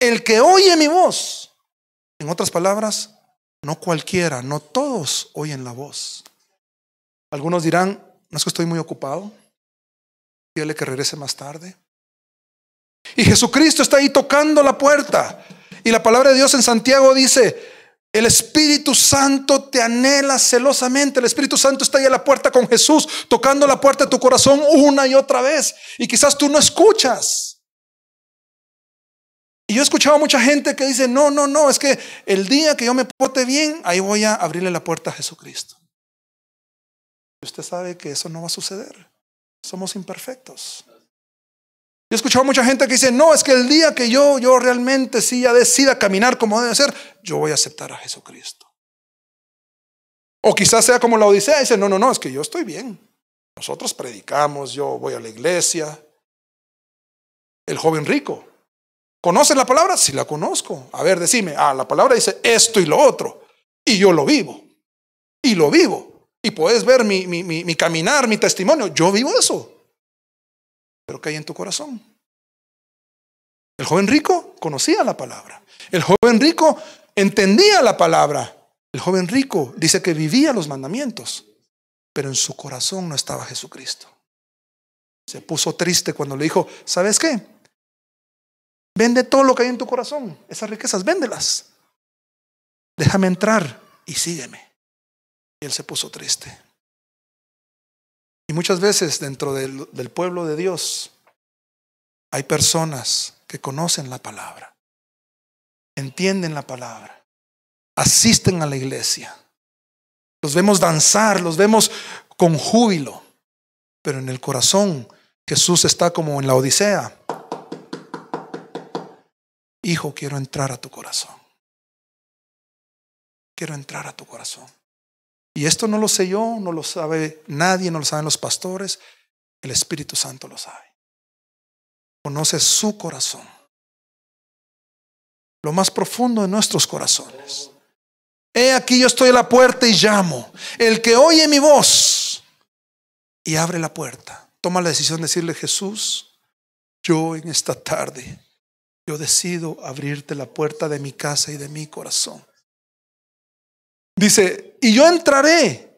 El que oye mi voz, en otras palabras, no cualquiera, no todos oyen la voz. Algunos dirán, no es que estoy muy ocupado, dígale que regrese más tarde. Y Jesucristo está ahí tocando la puerta. Y la palabra de Dios en Santiago dice, el Espíritu Santo te anhela celosamente. El Espíritu Santo está ahí a la puerta con Jesús, tocando la puerta de tu corazón una y otra vez. Y quizás tú no escuchas. Y yo he escuchado a mucha gente que dice, no, es que el día que yo me porte bien, ahí voy a abrirle la puerta a Jesucristo. Y usted sabe que eso no va a suceder. Somos imperfectos. Yo he escuchado a mucha gente que dice, no, es que el día que yo realmente sí ya decida caminar como debe ser, yo voy a aceptar a Jesucristo. O quizás sea como la Odisea, dice, no, es que yo estoy bien. Nosotros predicamos, yo voy a la iglesia. El joven rico, ¿conoce la palabra? Sí la conozco. A ver, decime, la palabra dice esto y lo otro. Y yo lo vivo. Y lo vivo. Y puedes ver mi caminar, mi testimonio. Yo vivo eso. Pero ¿qué hay en tu corazón? El joven rico conocía la palabra. El joven rico entendía la palabra. El joven rico dice que vivía los mandamientos, pero en su corazón no estaba Jesucristo. Se puso triste cuando le dijo, ¿sabes qué? Vende todo lo que hay en tu corazón. Esas riquezas, véndelas. Déjame entrar y sígueme. Y él se puso triste. Y muchas veces dentro del pueblo de Dios hay personas que conocen la palabra, entienden la palabra, asisten a la iglesia. Los vemos danzar, los vemos con júbilo, pero en el corazón Jesús está como en la Odisea. Hijo, quiero entrar a tu corazón. Quiero entrar a tu corazón. Y esto no lo sé yo, no lo sabe nadie, no lo saben los pastores. El Espíritu Santo lo sabe. Conoce su corazón. Lo más profundo de nuestros corazones. He aquí yo estoy a la puerta y llamo. El que oye mi voz y abre la puerta, toma la decisión de decirle: Jesús, yo en esta tarde, yo decido abrirte la puerta de mi casa y de mi corazón. Dice: y yo entraré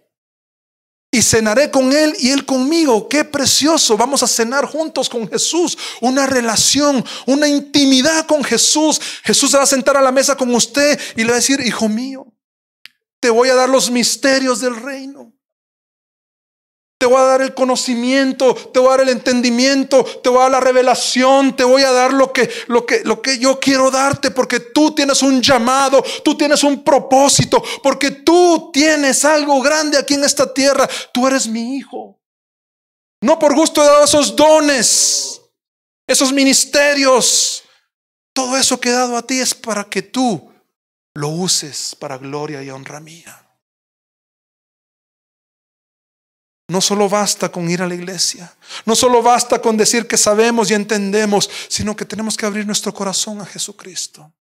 y cenaré con él y él conmigo. Qué precioso. Vamos a cenar juntos con Jesús. Una relación, una intimidad con Jesús. Jesús se va a sentar a la mesa con usted y le va a decir: hijo mío, te voy a dar los misterios del reino. Te voy a dar el conocimiento, te voy a dar el entendimiento, te voy a dar la revelación, te voy a dar lo que yo quiero darte, porque tú tienes un llamado, tú tienes un propósito, porque tú tienes algo grande aquí en esta tierra. Tú eres mi hijo. No por gusto he dado esos dones, esos ministerios. Todo eso que he dado a ti es para que tú lo uses para gloria y honra mía. No solo basta con ir a la iglesia, no solo basta con decir que sabemos y entendemos, sino que tenemos que abrir nuestro corazón a Jesucristo.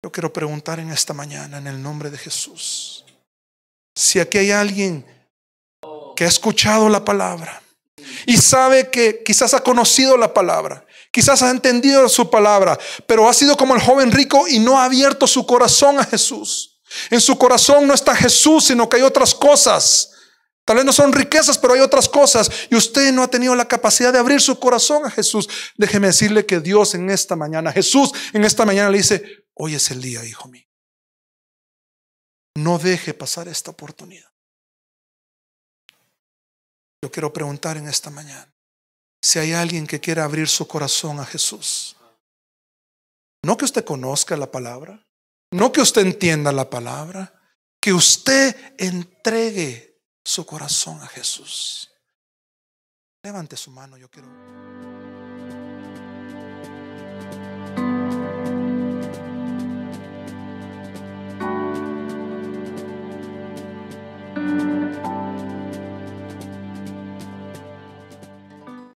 Yo quiero preguntar en esta mañana, en el nombre de Jesús, si aquí hay alguien que ha escuchado la palabra y sabe que quizás ha conocido la palabra, quizás ha entendido su palabra, pero ha sido como el joven rico y no ha abierto su corazón a Jesús. En su corazón no está Jesús, sino que hay otras cosas. Tal vez no son riquezas, pero hay otras cosas, y usted no ha tenido la capacidad de abrir su corazón a Jesús. Déjeme decirle que Dios en esta mañana, Jesús en esta mañana le dice: hoy es el día, hijo mío. No deje pasar esta oportunidad. Yo quiero preguntar en esta mañana si hay alguien que quiera abrir su corazón a Jesús. No que usted conozca la palabra, no que usted entienda la palabra, que usted entregue su corazón a Jesús. Levante su mano, yo quiero.